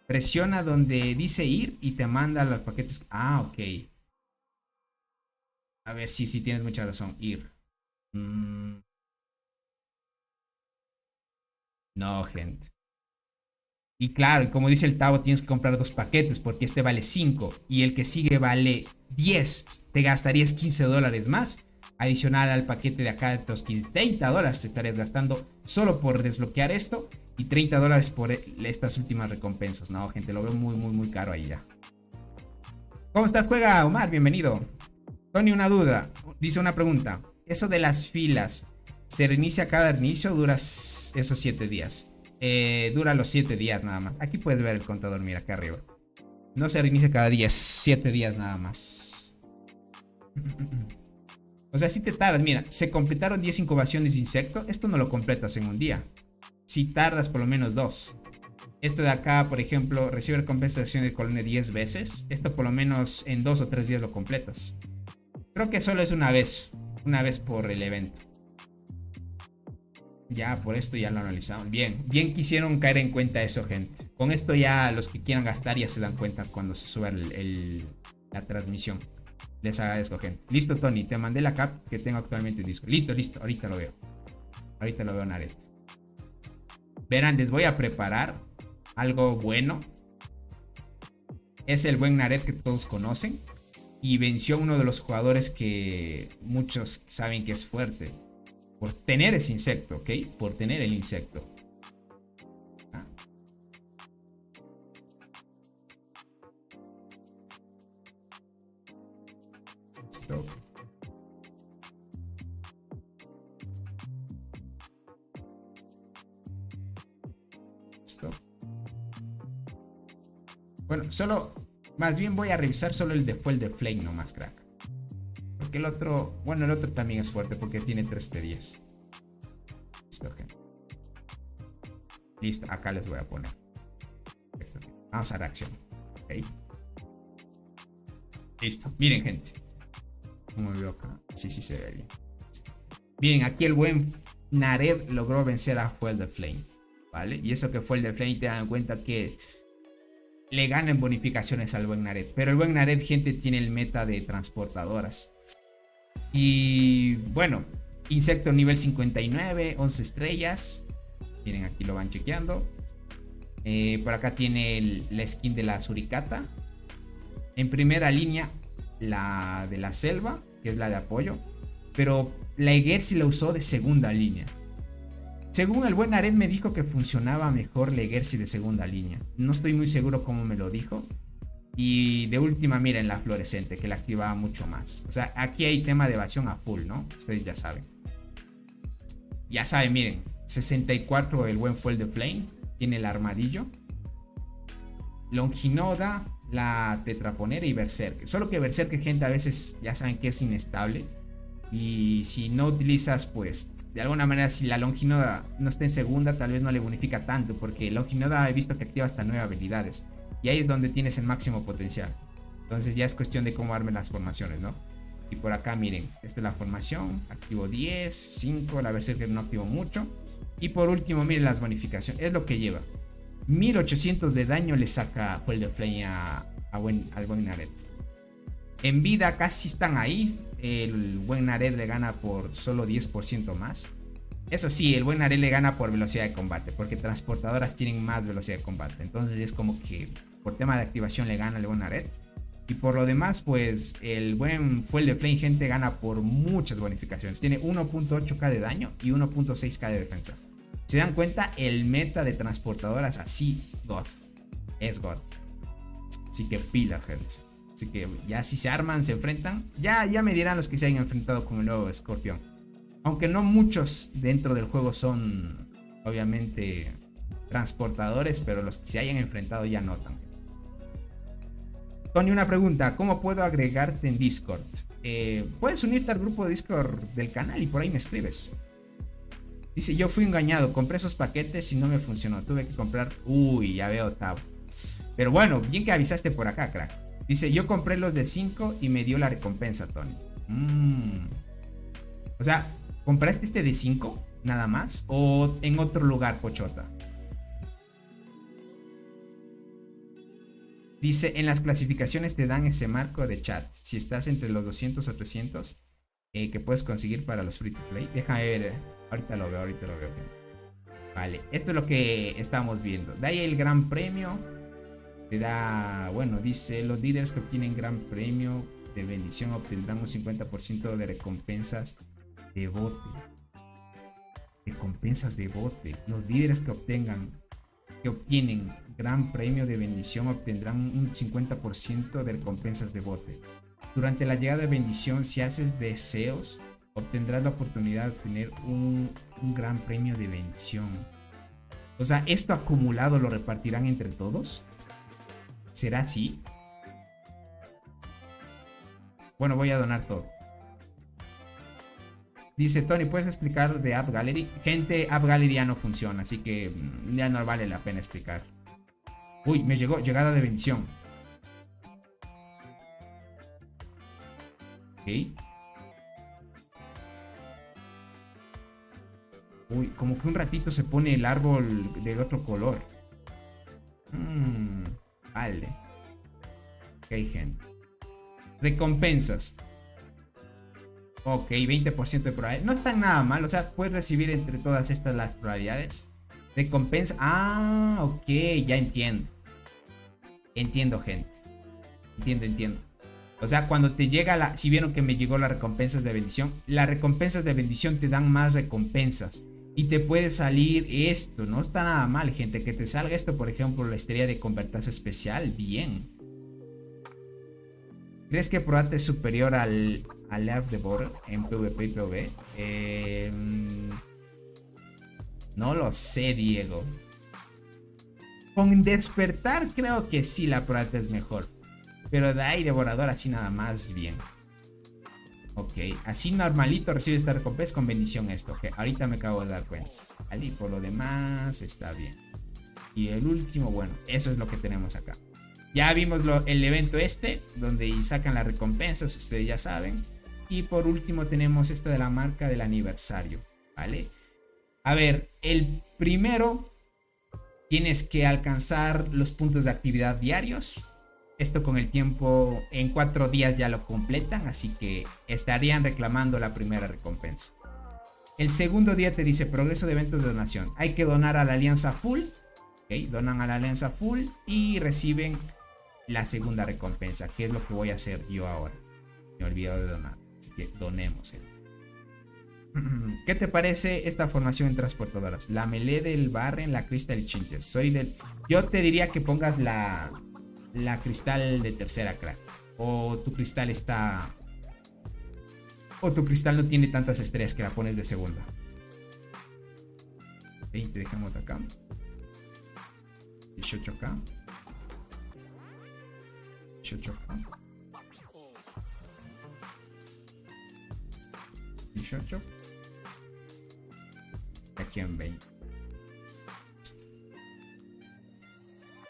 Presiona donde dice ir y te manda los paquetes. Ah, ok. A ver, sí, tienes mucha razón. Ir. No, gente. Y claro, como dice el Tavo, tienes que comprar 2 paquetes porque este vale 5 y el que sigue vale 10. Te gastarías $15 más. Adicional al paquete de acá de los $30 te estarías gastando solo por desbloquear esto. Y $30 por estas últimas recompensas. No, gente, lo veo muy caro ahí ya. ¿Cómo estás? Juega Omar, bienvenido. Tony, una duda. Dice una pregunta. Eso de las filas, ¿se reinicia cada inicio o dura esos 7 días? Dura los 7 días nada más. Aquí puedes ver el contador, mira acá arriba. No se reinicia cada día, 7 días nada más. O sea, si te tardas, mira, se completaron 10 incubaciones de insecto. Esto no lo completas en un día. Si tardas por lo menos 2. Esto de acá, por ejemplo, recibe recompensación de colonia 10 veces. Esto por lo menos en 2 o 3 días lo completas. Creo que solo es una vez por el evento. Ya, por esto ya lo analizamos. Bien quisieron caer en cuenta eso, gente. Con esto ya los que quieran gastar ya se dan cuenta cuando se suba la transmisión. Les agradezco, gente. Listo, Tony, te mandé la cap que tengo actualmente en disco. Listo, ahorita lo veo, Naret. Verán, les voy a preparar algo bueno. Es el buen Naret que todos conocen. Y venció a uno de los jugadores que muchos saben que es fuerte. Por tener ese insecto, ¿ok? Por tener el insecto. Stop. Bueno, más bien voy a revisar solo el de Fuel de Flame nomás, crack. Porque el otro también es fuerte porque tiene 3 T10. Listo, gente. Listo, acá les voy a poner. Vamos a reacción. Ok. Listo, miren, gente. ¿Cómo me veo acá? Sí, se ve bien. Bien, aquí el buen Nared logró vencer a Fuel de Flame. ¿Vale? Y eso que Fuel de Flame, te dan cuenta que le ganan bonificaciones al buen Nared. Pero el buen Nared, gente, tiene el meta de transportadoras. Y bueno, insecto nivel 59, 11 estrellas. Miren, aquí lo van chequeando. Por acá tiene la skin de la suricata. En primera línea, la de la selva, que es la de apoyo. Pero la Egersi la usó de segunda línea. Según el buen Nared me dijo que funcionaba mejor la Egersi de segunda línea. No estoy muy seguro cómo me lo dijo. Y de última, miren la fluorescente, que la activaba mucho más. O sea, aquí hay tema de evasión a full, ¿no? Ustedes ya saben. Ya saben, miren. 64 el buen Fuel de Flame. Tiene el armadillo. Longinoda, la tetraponera y Berserker. Solo que Berserker, gente, a veces ya saben que es inestable. Y si no utilizas, pues, de alguna manera, si la Longinoda no está en segunda, tal vez no le bonifica tanto. Porque Longinoda he visto que activa hasta 9 habilidades. Y ahí es donde tienes el máximo potencial. Entonces ya es cuestión de cómo armen las formaciones, ¿no? Y por acá, miren, esta es la formación. Activo 10, 5, la Berserker no activo mucho. Y por último, miren las bonificaciones. Es lo que lleva. 1800 de daño le saca Fuel de Flame al buen Nared. En vida casi están ahí. El buen Nared le gana por solo 10% más. Eso sí, el buen Arel le gana por velocidad de combate, porque transportadoras tienen más velocidad de combate. Entonces es como que por tema de activación le gana el buen Arel. Y por lo demás, pues el buen Fuel de Flame, gente, gana por muchas bonificaciones. Tiene 1.8k de daño y 1.6k de defensa. ¿Se dan cuenta? El meta de transportadoras así, God. Es God. Así que pilas, gente. Así que ya si se arman, se enfrentan. Ya me dirán los que se hayan enfrentado con el nuevo Scorpion. Aunque no muchos dentro del juego son, obviamente, transportadores. Pero los que se hayan enfrentado ya notan. Tony, una pregunta. ¿Cómo puedo agregarte en Discord? Puedes unirte al grupo de Discord del canal y por ahí me escribes. Dice, yo fui engañado. Compré esos paquetes y no me funcionó. Tuve que comprar... Uy, ya veo, Tab. Pero bueno, bien que avisaste por acá, crack. Dice, yo compré los de 5 y me dio la recompensa, Tony. O sea, ¿compraste este de 5 nada más? ¿O en otro lugar, Pochota? Dice, en las clasificaciones te dan ese marco de chat. Si estás entre los 200 o 300 que puedes conseguir para los free to play. Déjame ver. Ahorita lo veo. Vale, esto es lo que estamos viendo. De ahí el gran premio. Te da, bueno, dice, los líderes que obtienen gran premio de bendición obtendrán un 50% de recompensas de bote. Recompensas de bote. Los líderes que obtienen gran premio de bendición obtendrán un 50% de recompensas de bote. Durante la llegada de bendición, si haces deseos, obtendrás la oportunidad de obtener un gran premio de bendición. O sea, ¿esto acumulado lo repartirán entre todos? ¿Será así? Bueno, voy a donar todo. Dice Tony, ¿puedes explicar de App Gallery? Gente, App Gallery ya no funciona, así que ya no vale la pena explicar. Uy, me llegó llegada de bendición. Ok. Uy, como que un ratito se pone el árbol de otro color. Vale. Ok, gente. Recompensas. Ok, 20% de probabilidad. No está nada mal. O sea, puedes recibir entre todas estas las probabilidades. Recompensa. Ah, ok, ya entiendo. Entiendo, gente. Entiendo. O sea, cuando te llega si vieron que me llegó las recompensas de bendición. Las recompensas de bendición te dan más recompensas. Y te puede salir esto. No está nada mal, gente. Que te salga esto, por ejemplo, la estrella de convertirse especial. Bien. ¿Crees que Proate es superior al Left the Border en PvP y PvE? No lo sé, Diego. Con despertar creo que sí la Proate es mejor. Pero de ahí devorador así nada más bien. Ok, así normalito recibe esta recompensa con bendición esto. Ok, ahorita me acabo de dar cuenta. Vale, y por lo demás está bien. Y el último, bueno, eso es lo que tenemos acá. Ya vimos el evento donde sacan las recompensas, ustedes ya saben. Y por último tenemos esta de la marca del aniversario, ¿vale? A ver, el primero tienes que alcanzar los puntos de actividad diarios. Esto con el tiempo, en 4 días ya lo completan, así que estarían reclamando la primera recompensa. El segundo día te dice progreso de eventos de donación. Hay que donar a la alianza full. Ok, donan a la alianza full y reciben la segunda recompensa, que es lo que voy a hacer yo ahora. Me he olvidado de donar, así que donemos. ¿Qué te parece esta formación en transportadoras? La melee del Barren, la Crystal Chinches. Yo te diría que pongas la cristal de tercera, crack. O tu cristal no tiene tantas estrellas que la pones de segunda. Ok, te dejamos acá. 18k. 18k. 18. Aquí en 20.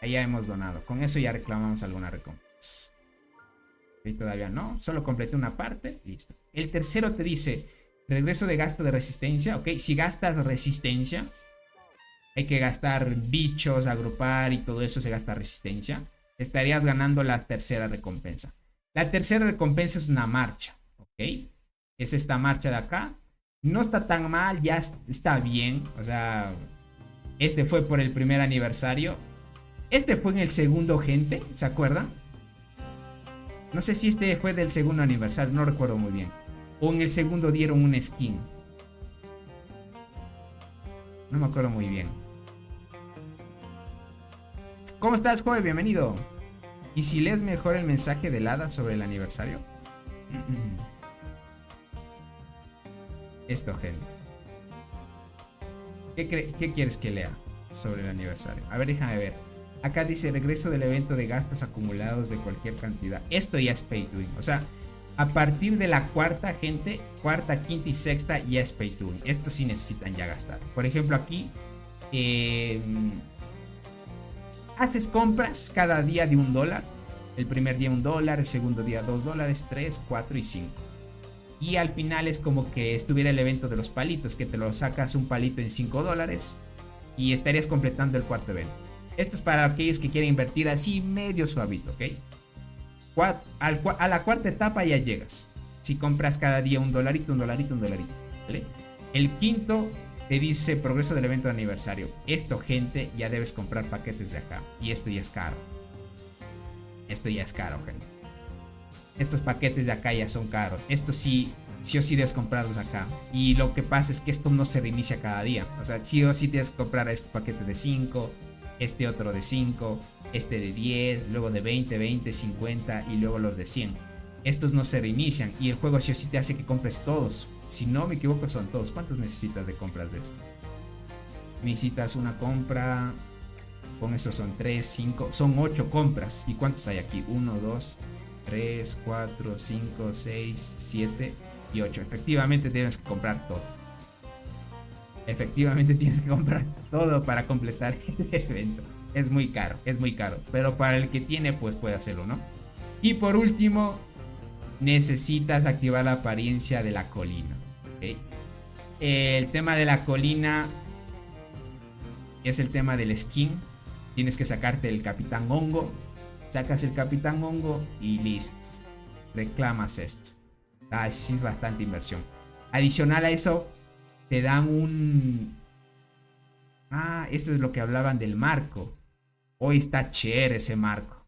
Ahí ya hemos donado. Con eso ya reclamamos alguna recompensa. Y todavía no. Solo completé una parte. Listo. El tercero te dice regreso de gasto de resistencia. Ok. Si gastas resistencia, hay que gastar bichos, agrupar y todo eso se gasta resistencia. Estarías ganando la tercera recompensa. La tercera recompensa es una marcha. Ok. Es esta marcha de acá. No está tan mal, ya está bien. O sea, este fue por el primer aniversario. Este fue en el segundo, gente, ¿se acuerdan? No sé si este fue del segundo aniversario, no recuerdo muy bien. O en el segundo dieron una skin. No me acuerdo muy bien. ¿Cómo estás, joven? Bienvenido. ¿Y si lees mejor el mensaje del hada sobre el aniversario? Esto, gente. ¿Qué quieres que lea sobre el aniversario? A ver, déjame ver. Acá dice regreso del evento de gastos acumulados de cualquier cantidad. Esto ya es pay to win. O sea, a partir de la cuarta, gente, cuarta, quinta y sexta ya es pay to win. Esto sí necesitan ya gastar. Por ejemplo, aquí haces compras cada día de $1. El primer día $1, el segundo día $2, 3, 4 y 5. Y al final es como que estuviera el evento de los palitos, que te lo sacas un palito en $5 y estarías completando el cuarto evento. Esto es para aquellos que quieren invertir así medio suavito, ¿ok? A la cuarta etapa ya llegas. Si compras cada día $1, $1, ¿vale? El quinto te dice progreso del evento de aniversario. Esto, gente, ya debes comprar paquetes de acá. Y esto ya es caro. Esto ya es caro, gente. Estos paquetes de acá ya son caros. Esto sí o sí debes comprarlos acá. Y lo que pasa es que esto no se reinicia cada día. O sea, sí o sí tienes que comprar este paquete de 5, este otro de 5, este de 10, luego de 20, 50 y luego los de 100. Estos no se reinician y el juego sí o sí te hace que compres todos. Si no me equivoco son todos. ¿Cuántos necesitas de compras de estos? Necesitas una compra. Con estos son 3, 5, son 8 compras. ¿Y cuántos hay aquí? 1, 2, 3, 4, 5, 6, 7 y 8. Efectivamente tienes que comprar todo. Efectivamente tienes que comprar todo para completar el evento. Es muy caro, pero para el que tiene pues puede hacerlo, ¿no? Y por último, necesitas activar la apariencia de la colina, ¿okay? El tema de la colina es el tema del skin. Tienes que sacarte el Capitán Hongo. Sacas el Capitán Hongo y listo. Reclamas esto. Sí es bastante inversión. Adicional a eso, te dan un... esto es lo que hablaban del marco. Hoy está chévere ese marco.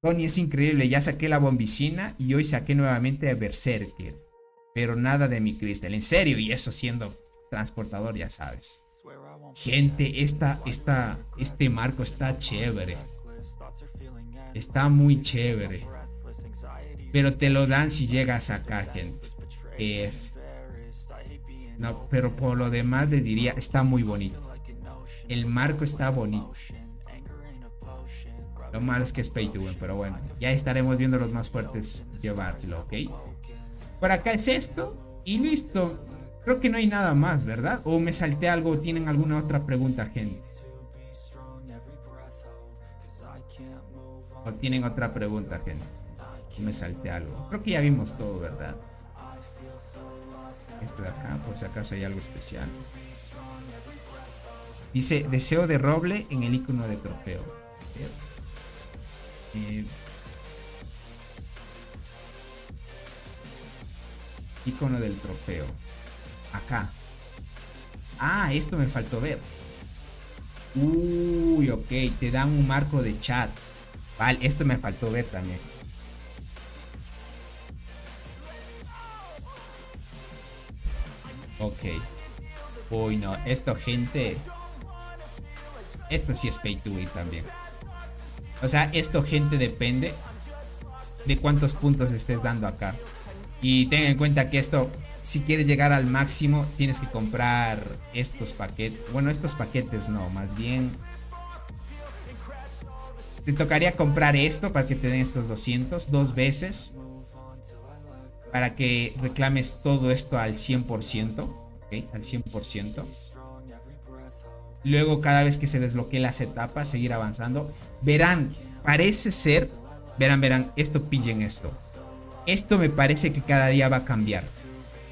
Tony, es increíble. Ya saqué la bombicina y hoy saqué nuevamente a Berserker. Pero nada de mi cristal. En serio, y eso siendo transportador, ya sabes. Gente, este marco está chévere. Está muy chévere. Pero te lo dan si llegas acá, gente. No, pero por lo demás le diría, está muy bonito. El marco está bonito. Lo malo es que es pay to win, pero bueno. Ya estaremos viendo los más fuertes llevárselo, ¿ok? Por acá es esto y listo. Creo que no hay nada más, ¿verdad? ¿O me salté algo? ¿Tienen alguna otra pregunta, gente? ¿O tienen otra pregunta, gente? Me salté algo. Creo que ya vimos todo, ¿verdad? Esto de acá, por si acaso hay algo especial. Dice, deseo de roble en el icono de trofeo. Icono del trofeo. Acá. Esto me faltó ver. Uy, ok. Te dan un marco de chat. Vale, esto me faltó ver también. Ok. Uy, no. Esto, gente. Esto sí es pay to win también. O sea, esto, gente, depende de cuántos puntos estés dando acá. Y ten en cuenta que esto, si quieres llegar al máximo, tienes que comprar estos paquetes. Bueno, estos paquetes no, más bien te tocaría comprar esto para que te den estos 200 dos veces. Para que reclames todo esto al 100%. ¿Ok? Al 100%. Luego, cada vez que se desbloquee las etapas, seguir avanzando. Verán, parece ser... Verán, esto, pillen esto. Esto me parece que cada día va a cambiar.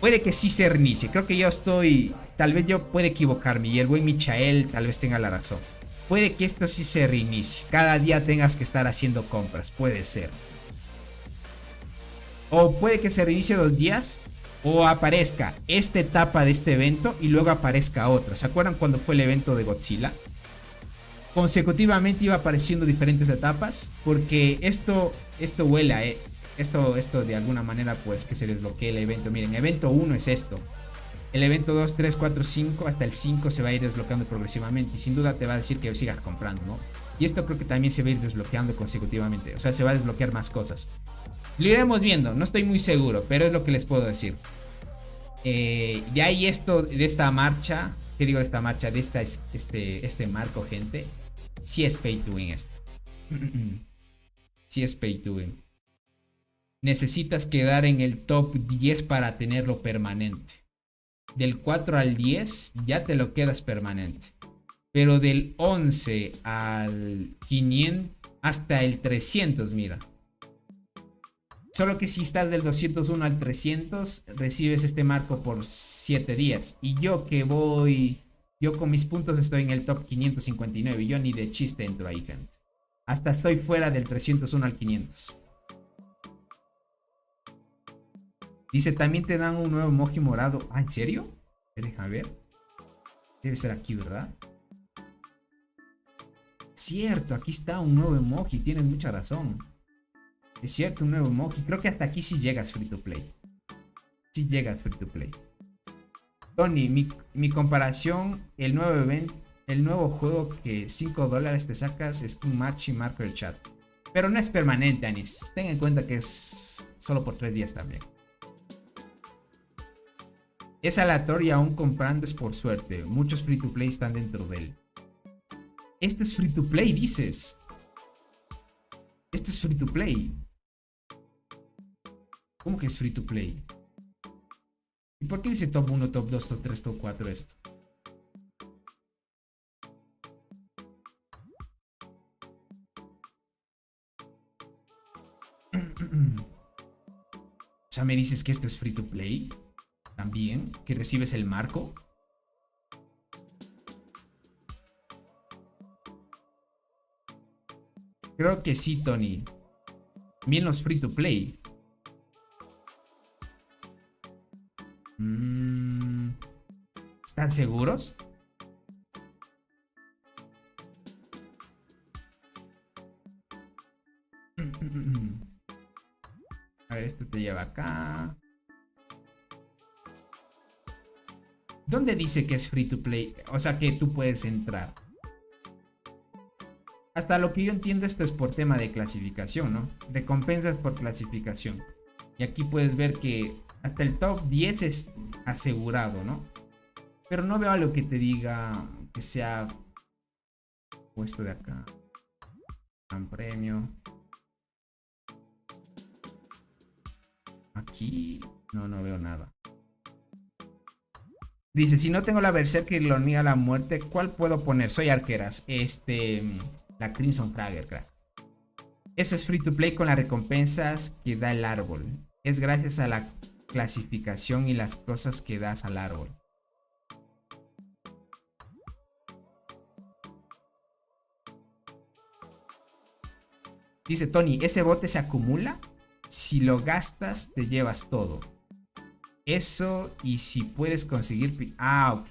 Puede que sí se reinicie. Creo que yo estoy... Tal vez yo pueda equivocarme. Y el buen Michael tal vez tenga la razón. Puede que esto sí se reinicie. Cada día tengas que estar haciendo compras. Puede ser. O puede que se reinicie 2 días. o aparezca esta etapa de este evento y luego aparezca otra. ¿Se acuerdan cuando fue el evento de Godzilla? Consecutivamente iba apareciendo diferentes etapas, porque esto huele a esto de alguna manera pues que se desbloquee el evento. Miren, evento 1 es esto. El evento 2, 3, 4, 5 hasta el 5 se va a ir desbloqueando progresivamente y sin duda te va a decir que sigas comprando, ¿no? Y esto creo que también se va a ir desbloqueando consecutivamente, o sea, se va a desbloquear más cosas. Lo iremos viendo, no estoy muy seguro, pero es lo que les puedo decir. De ahí esto, de esta marcha, ¿qué digo de esta marcha? De este marco, gente. Sí es pay to win esto. Sí es pay to win. Necesitas quedar en el top 10 para tenerlo permanente. Del 4 al 10 ya te lo quedas permanente. Pero del 11 al 500 hasta el 300, mira. Solo que si estás del 201 al 300, recibes este marco por 7 días. Y yo con mis puntos estoy en el top 559. Yo ni de chiste entro ahí, gente. Hasta estoy fuera del 301 al 500. Dice, también te dan un nuevo emoji morado. Ah, ¿en serio? Deja ver. Debe ser aquí, ¿verdad? Cierto, aquí está un nuevo emoji. Tienes mucha razón. Es cierto, un nuevo emoji. Creo que hasta aquí sí llegas free to play. Sí llegas free to play. Tony, mi comparación, el nuevo juego que $5 te sacas, skin match y marco el chat. Pero no es permanente, Anis. Ten en cuenta que es solo por 3 días también. Es aleatorio, aún comprando es por suerte. Muchos free to play están dentro de él. Esto es free to play, dices. Esto es free to play. ¿Cómo que es free to play? ¿Y por qué dice top 1, top 2, top 3, top 4 esto? O sea, me dices que esto es free to play. También, que recibes el marco. Creo que sí, Tony. Bien los free to play. ¿Están seguros? A ver, esto te lleva acá. ¿Dónde dice que es free to play? O sea, que tú puedes entrar. Hasta lo que yo entiendo, esto es por tema de clasificación, ¿no? Recompensas por clasificación. Y aquí puedes ver que hasta el top 10 es asegurado, ¿no? Pero no veo algo que te diga que sea puesto de acá. Gran premio. Aquí no veo nada. Dice, si no tengo la Berserker y lo niega la muerte, ¿cuál puedo poner? Soy arqueras. La Crimson Fragger, crack. Eso es free to play con las recompensas que da el árbol. Es gracias a la clasificación y las cosas que das al árbol. Dice Tony, ¿ese bote se acumula? Si lo gastas, te llevas todo. Eso, y si puedes conseguir... Ah, ok.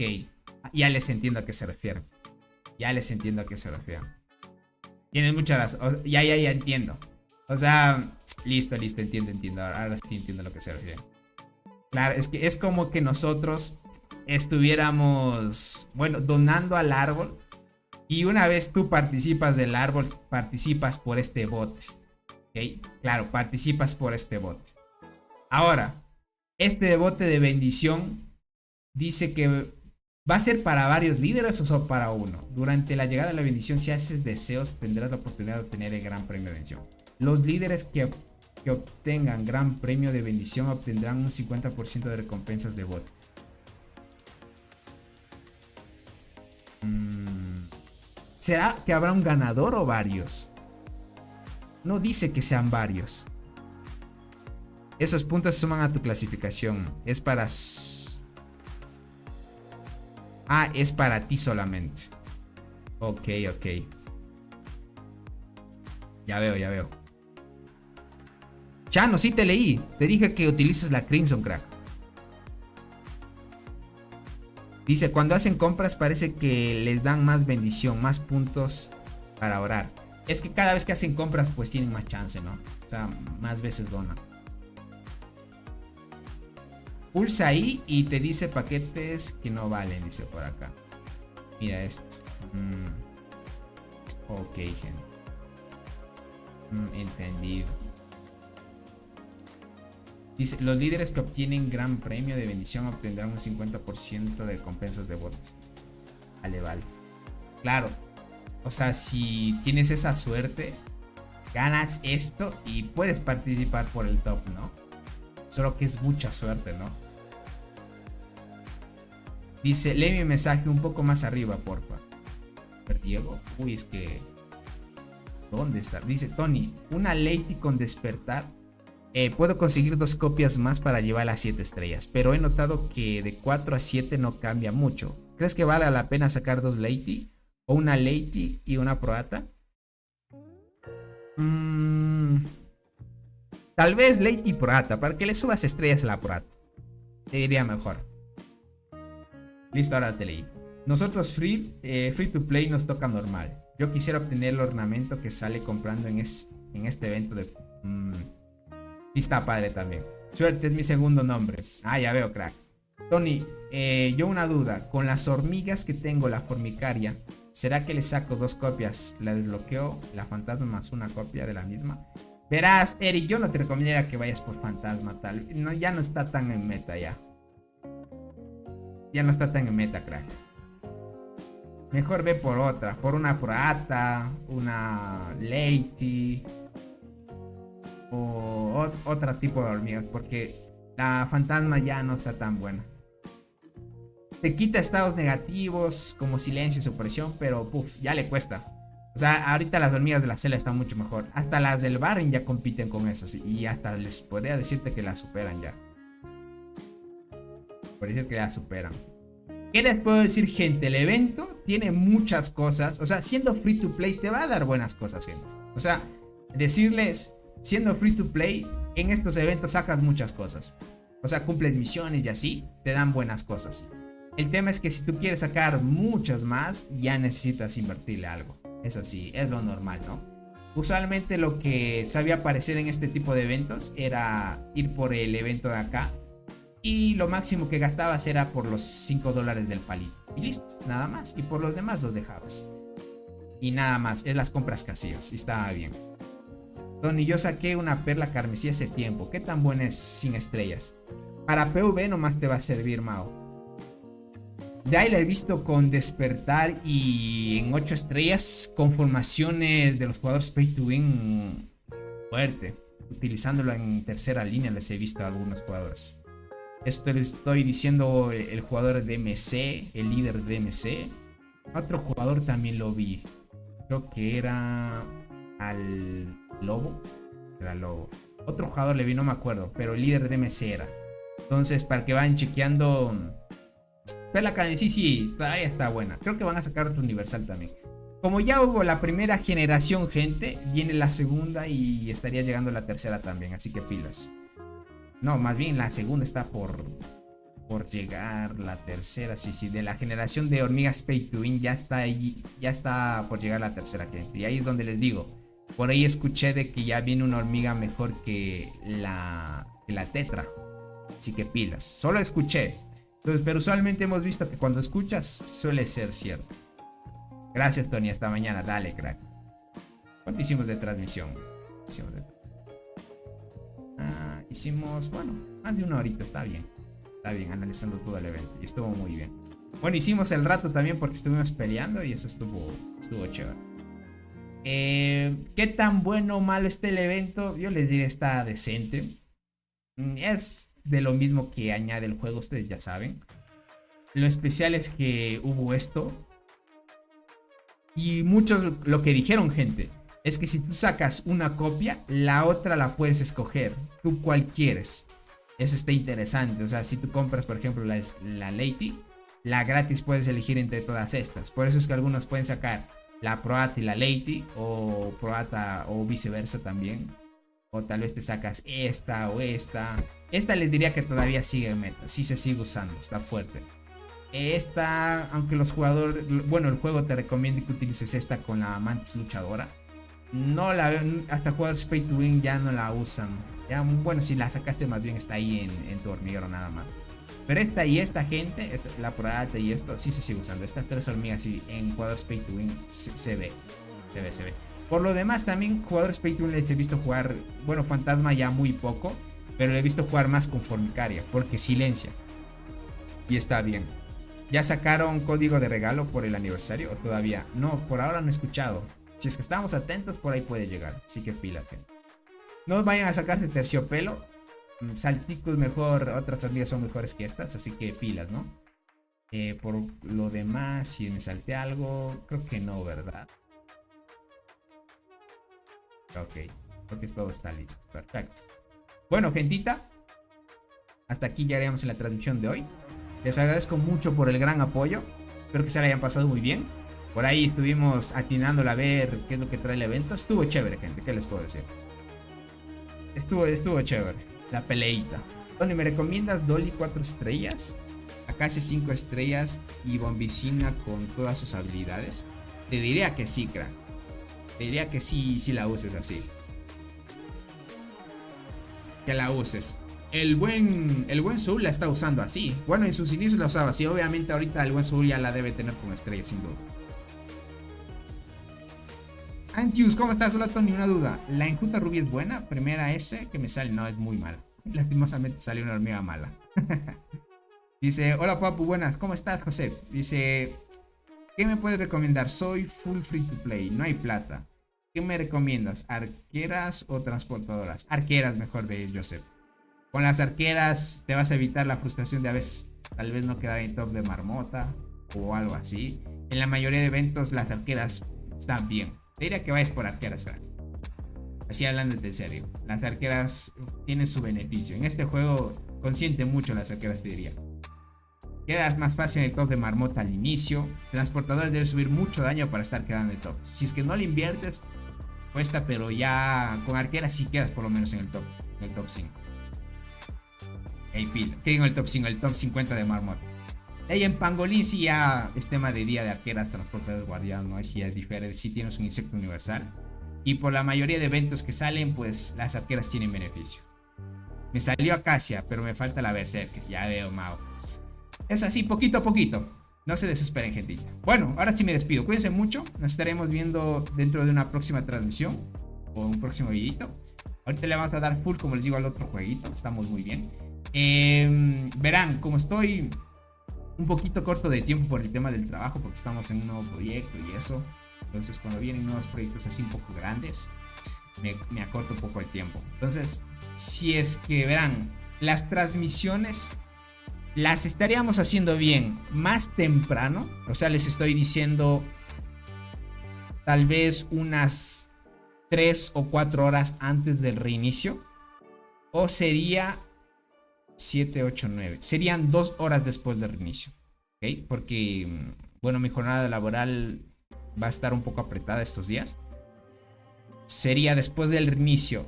Ya les entiendo a qué se refieren. Ya les entiendo a qué se refieren. Tienes mucha razón. Ya entiendo. O sea, listo, entiendo. Ahora sí entiendo a lo que se refiere. Claro, es que es como que nosotros estuviéramos, bueno, donando al árbol. Y una vez tú participas del árbol, participas por este bote. ¿Ok? Claro, participas por este bote. Ahora, este bote de bendición dice que va a ser para varios líderes o solo para uno. Durante la llegada de la bendición, si haces deseos, tendrás la oportunidad de obtener el gran premio de bendición. Los líderes que obtengan gran premio de bendición obtendrán un 50% de recompensas de bote. ¿Será que habrá un ganador o varios? No dice que sean varios. Esos puntos se suman a tu clasificación. Es para... Ah, es para ti solamente. Ok. Ya veo. Chano, sí te leí. Te dije que utilices la Crimson, crack. Dice, cuando hacen compras parece que les dan más bendición, más puntos para orar. Es que cada vez que hacen compras pues tienen más chance, ¿no? O sea, más veces donan. Pulsa ahí y te dice paquetes que no valen, dice por acá. Mira esto. Ok, gente. Entendido. Dice, los líderes que obtienen gran premio de bendición obtendrán un 50% de recompensas de votos. Vale. Claro. O sea, si tienes esa suerte, ganas esto y puedes participar por el top, ¿no? Solo que es mucha suerte, ¿no? Dice, lee mi mensaje un poco más arriba, porfa. Pero Diego, uy, es que... ¿Dónde está? Dice, Tony, una Lady con despertar. Puedo conseguir 2 copias más para llevar a 7 estrellas. Pero he notado que de 4 a 7 no cambia mucho. ¿Crees que vale la pena sacar 2 Lady? ¿O una Lady y una Proata? Tal vez Lady y Proata. Para que le subas estrellas a la Proata. Te diría mejor. Listo, ahora te leí. Nosotros free to play nos toca normal. Yo quisiera obtener el ornamento que sale comprando en este evento de... Y está padre también. Suerte es mi segundo nombre. Ah, ya veo, crack. Tony, yo una duda. Con las hormigas que tengo, la formicaria, ¿será que le saco 2 copias? La desbloqueo, la fantasma más una copia de la misma. Verás, Eric, yo no te recomendaría que vayas por fantasma tal. No, ya no está tan en meta ya. Ya no está tan en meta, crack. Mejor ve por otra. Por una Proata, una Lady... o otro tipo de hormigas, porque la fantasma ya no está tan buena. Te quita estados negativos como silencio y supresión, pero ya le cuesta. O sea, ahorita las hormigas de la celda están mucho mejor. Hasta las del Barren ya compiten con eso, ¿sí? Y hasta les podría decirte que las superan ya. Por decir que las superan. ¿Qué les puedo decir, gente? El evento tiene muchas cosas. O sea, siendo free to play te va a dar buenas cosas, gente. O sea, decirles... Siendo free to play, en estos eventos sacas muchas cosas. O sea, cumples misiones y así, te dan buenas cosas. El tema es que si tú quieres sacar muchas más, ya necesitas invertirle algo. Eso sí, es lo normal, ¿no? Usualmente lo que sabía aparecer en este tipo de eventos era ir por el evento de acá. Y lo máximo que gastabas era por los $5 del palito. Y listo, nada más. Y por los demás los dejabas. Y nada más, es las compras que hacías. Y estaba bien. Tony, yo saqué una perla carmesí hace tiempo. ¿Qué tan buena es sin estrellas? Para PV nomás te va a servir, Mao. De ahí la he visto con despertar y en 8 estrellas con formaciones de los jugadores Pay to Win fuerte. Utilizándolo en tercera línea les he visto a algunos jugadores. Esto le estoy diciendo el jugador de MC, el líder de MC. Otro jugador también lo vi. Creo que era al... Lobo. Era Lobo. Otro jugador le vi, no me acuerdo. Pero el líder de MC era. Entonces, para que vayan chequeando. Perla carmesí, sí, todavía está buena. Creo que van a sacar otro universal también. Como ya hubo la primera generación, gente, viene la segunda y estaría llegando la tercera también. Así que pilas. No, más bien la segunda está por llegar. La tercera, sí. De la generación de hormigas Pay to Win ya está ahí. Ya está por llegar la tercera, gente. Y ahí es donde les digo. Por ahí escuché de que ya viene una hormiga mejor que la tetra. Así que pilas. Solo escuché. Entonces, pero usualmente hemos visto que cuando escuchas suele ser cierto. Gracias, Tony. Hasta mañana. Dale, crack. ¿Cuánto hicimos de transmisión? Hicimos, bueno, más de 1 horita. Está bien. Está bien, analizando todo el evento. Y estuvo muy bien. Bueno, hicimos el rato también porque estuvimos peleando y eso estuvo chévere. ¿Qué tan bueno o malo está el evento? Yo les diré está decente. Es de lo mismo que añade el juego, ustedes ya saben. Lo especial es que hubo esto. Y muchos lo que dijeron, gente, es que si tú sacas una copia, la otra la puedes escoger. Tú cuál quieres. Eso está interesante. O sea, si tú compras, por ejemplo, la Lady, la gratis puedes elegir entre todas estas. Por eso es que algunos pueden sacar la Proata y la Lady, o Proata o viceversa también. O tal vez te sacas esta o esta. Esta les diría que todavía sigue en meta. Sí se sigue usando, está fuerte. Esta, aunque los jugadores, bueno, el juego te recomienda que utilices esta con la Mantis luchadora. No la veo, hasta jugadores Pay to Win ya no la usan. Ya, bueno, si la sacaste más bien está ahí en tu hormiguero nada más. Pero esta y esta gente, la Prata y esto, sí se sigue usando. Estas 3 hormigas sí, en jugadores Pay to Win se ve. Por lo demás también jugadores Pay to Win les he visto jugar, bueno, Fantasma ya muy poco, pero le he visto jugar más con Formicaria, porque silencia. Y está bien. ¿Ya sacaron código de regalo por el aniversario o todavía? No, por ahora no he escuchado. Si es que estamos atentos, por ahí puede llegar. Así que pilas, gente. No vayan a sacarse terciopelo. Salticos mejor, otras hormigas son mejores que estas, así que pilas, ¿no? Por lo demás, si me salté algo, creo que no, ¿verdad? Ok, creo que todo está listo. Perfecto. Bueno, gentita, hasta aquí ya haremos en la transmisión de hoy. Les agradezco mucho por el gran apoyo. Espero que se la hayan pasado muy bien. Por ahí estuvimos atinándole a ver qué es lo que trae el evento. Estuvo chévere, gente. ¿Qué les puedo decir? Estuvo chévere. La peleita. Tony, ¿me recomiendas Dolly 4 estrellas? Akashi 5 estrellas y Bombicina con todas sus habilidades. Te diría que sí, crack. Te diría que sí, si la uses así. Que la uses. El buen Soul la está usando así. Bueno, en sus inicios la usaba así. Obviamente ahorita el buen Soul ya la debe tener con estrellas, sin duda. Antius, ¿cómo estás? Hola Tony, una duda. ¿La enjuta rubia es buena? Primera S que me sale, no, es muy mala. Lastimosamente salió una hormiga mala. Dice, hola papu, buenas, ¿cómo estás, José? Dice, ¿qué me puedes recomendar? Soy full free to play, no hay plata. ¿Qué me recomiendas? ¿Arqueras o transportadoras? Arqueras mejor, de Joseph. Con las arqueras te vas a evitar la frustración de a veces tal vez no quedar en top de marmota o algo así. En la mayoría de eventos las arqueras están bien. Te diría que vayas por arqueras, crack. Así hablándote en serio. Las arqueras tienen su beneficio. En este juego consiente mucho las arqueras, te diría. Quedas más fácil en el top de marmota al inicio. Transportadores debe subir mucho daño para estar quedando en el top. Si es que no le inviertes, cuesta, pero ya con arqueras sí quedas por lo menos en el top 5. Hey, pila. ¿Qué digo el top 5? El top 50 de marmota. De ahí en Pangolín sí ya es tema de día de arqueras, transportadores, guardián, ¿no? Sí ya difiere, sí tienes un insecto universal. Y por la mayoría de eventos que salen, pues las arqueras tienen beneficio. Me salió Acacia, pero me falta la Berserker. Ya veo, Mao. Es así, poquito a poquito. No se desesperen, gentita. Bueno, ahora sí me despido. Cuídense mucho. Nos estaremos viendo dentro de una próxima transmisión o un próximo videito. Ahorita le vamos a dar full, como les digo, al otro jueguito. Estamos muy bien. Verán, como estoy un poquito corto de tiempo por el tema del trabajo, porque estamos en un nuevo proyecto y eso. Entonces cuando vienen nuevos proyectos así un poco grandes, me acorto un poco el tiempo. Entonces, si es que verán, las transmisiones las estaríamos haciendo bien más temprano. O sea, les estoy diciendo tal vez unas 3 o 4 horas antes del reinicio. O sería 7, 8, 9. Serían 2 horas después del reinicio. ¿Ok? Porque, bueno, mi jornada laboral va a estar un poco apretada estos días. Sería después del reinicio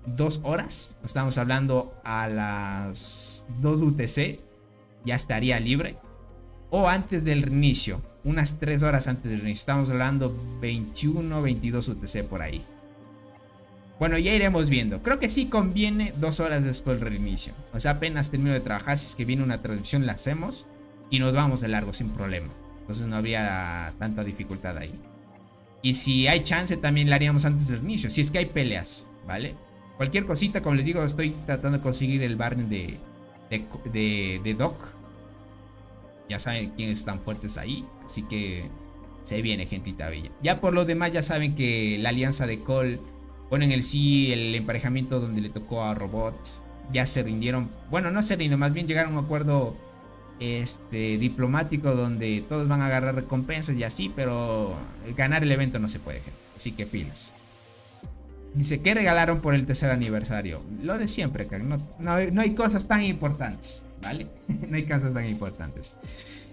2 horas. Estamos hablando a las 2 UTC. Ya estaría libre. O antes del reinicio. Unas 3 horas antes del reinicio. Estamos hablando 21, 22 UTC por ahí. Bueno, ya iremos viendo. Creo que sí conviene 2 horas después del reinicio. O sea, apenas termino de trabajar. Si es que viene una transmisión, la hacemos. Y nos vamos de largo sin problema. Entonces no habría tanta dificultad ahí. Y si hay chance también la haríamos antes del inicio. Si es que hay peleas, ¿vale? Cualquier cosita, como les digo, estoy tratando de conseguir el Barney de Doc. Ya saben quiénes están fuertes ahí. Así que se viene, gentita bella. Ya por lo demás ya saben que la alianza de Cole, bueno, en el sí, el emparejamiento donde le tocó a Robot, ya se rindieron. Bueno, no se rindieron, más bien llegaron a un acuerdo diplomático donde todos van a agarrar recompensas y así, pero ganar el evento no se puede, gente. Así que pilas. Dice, ¿qué regalaron por el tercer aniversario? Lo de siempre, no hay cosas tan importantes, ¿vale? No hay cosas tan importantes.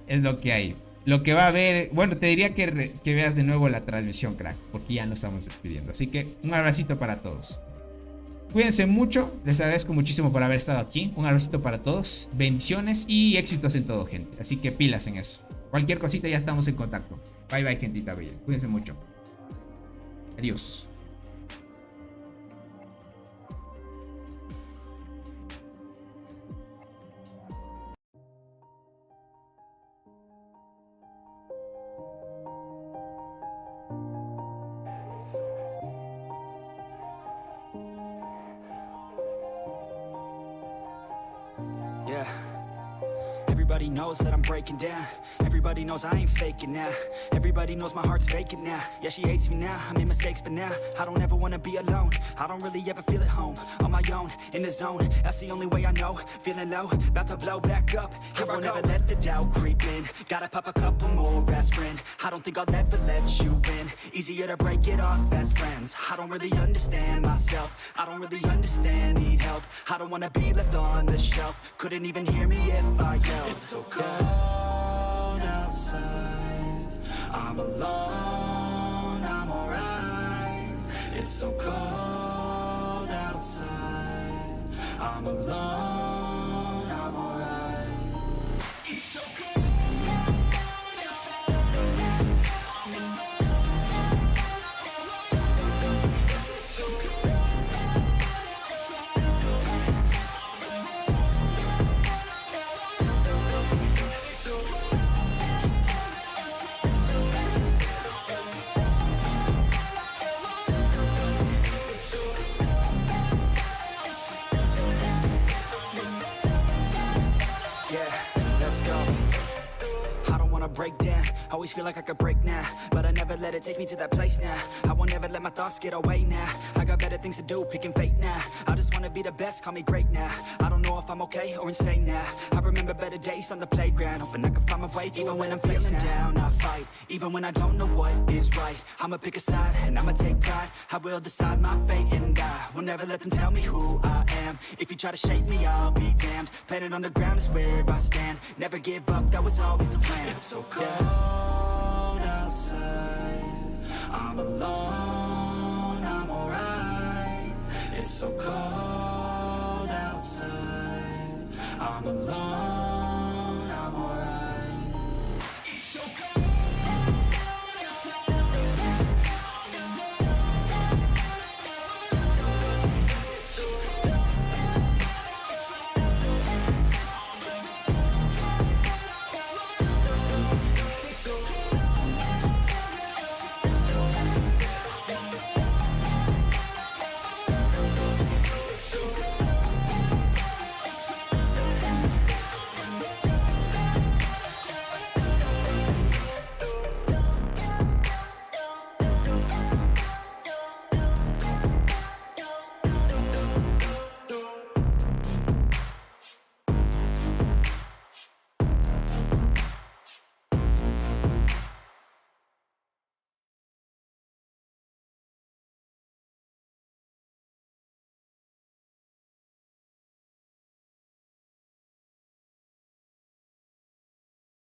Es lo que hay. Lo que va a haber, bueno, te diría que veas de nuevo la transmisión, crack, porque ya nos estamos despidiendo. Así que un abracito para todos. Cuídense mucho, les agradezco muchísimo por haber estado aquí. Un abracito para todos, bendiciones y éxitos en todo, gente. Así que pilas en eso. Cualquier cosita ya estamos en contacto. Bye bye, gentita bella. Cuídense mucho. Adiós. Yeah. Everybody knows that I'm breaking down. Everybody knows I ain't faking now. Everybody knows my heart's vacant now. Yeah, she hates me now, I made mistakes, but now I don't ever wanna be alone. I don't really ever feel at home. On my own, in the zone, that's the only way I know. Feeling low, about to blow back up. Here I won't ever let the doubt creep in. Gotta pop a couple more aspirin. I don't think I'll ever let you in. Easier to break it off as friends. I don't really understand myself. I don't really understand, need help. I don't wanna be left on the shelf. Couldn't even hear me if I yelled. It's so cold outside. I'm alone, I'm alright. It's so cold outside. I'm alone, I'm alright. It's so cold. Break down, always feel like I could break now, but I never let it take me to that place now. I won't ever let my thoughts get away now. I got better things to do, picking fate now. I just wanna be the best, call me great now. I don't know if I'm okay or insane now. I remember better days on the playground, hoping I can find my way to even when I'm feeling down, I fight. Even when I don't know what is right, I'ma pick a side and I'ma take pride. I will decide my fate and I will never let them tell me who I am. If you try to shake me, I'll be damned. Planet on the ground is where I stand. Never give up, that was always the plan. It's so cold outside. I'm alone, I'm alright. It's so cold outside. I'm alone.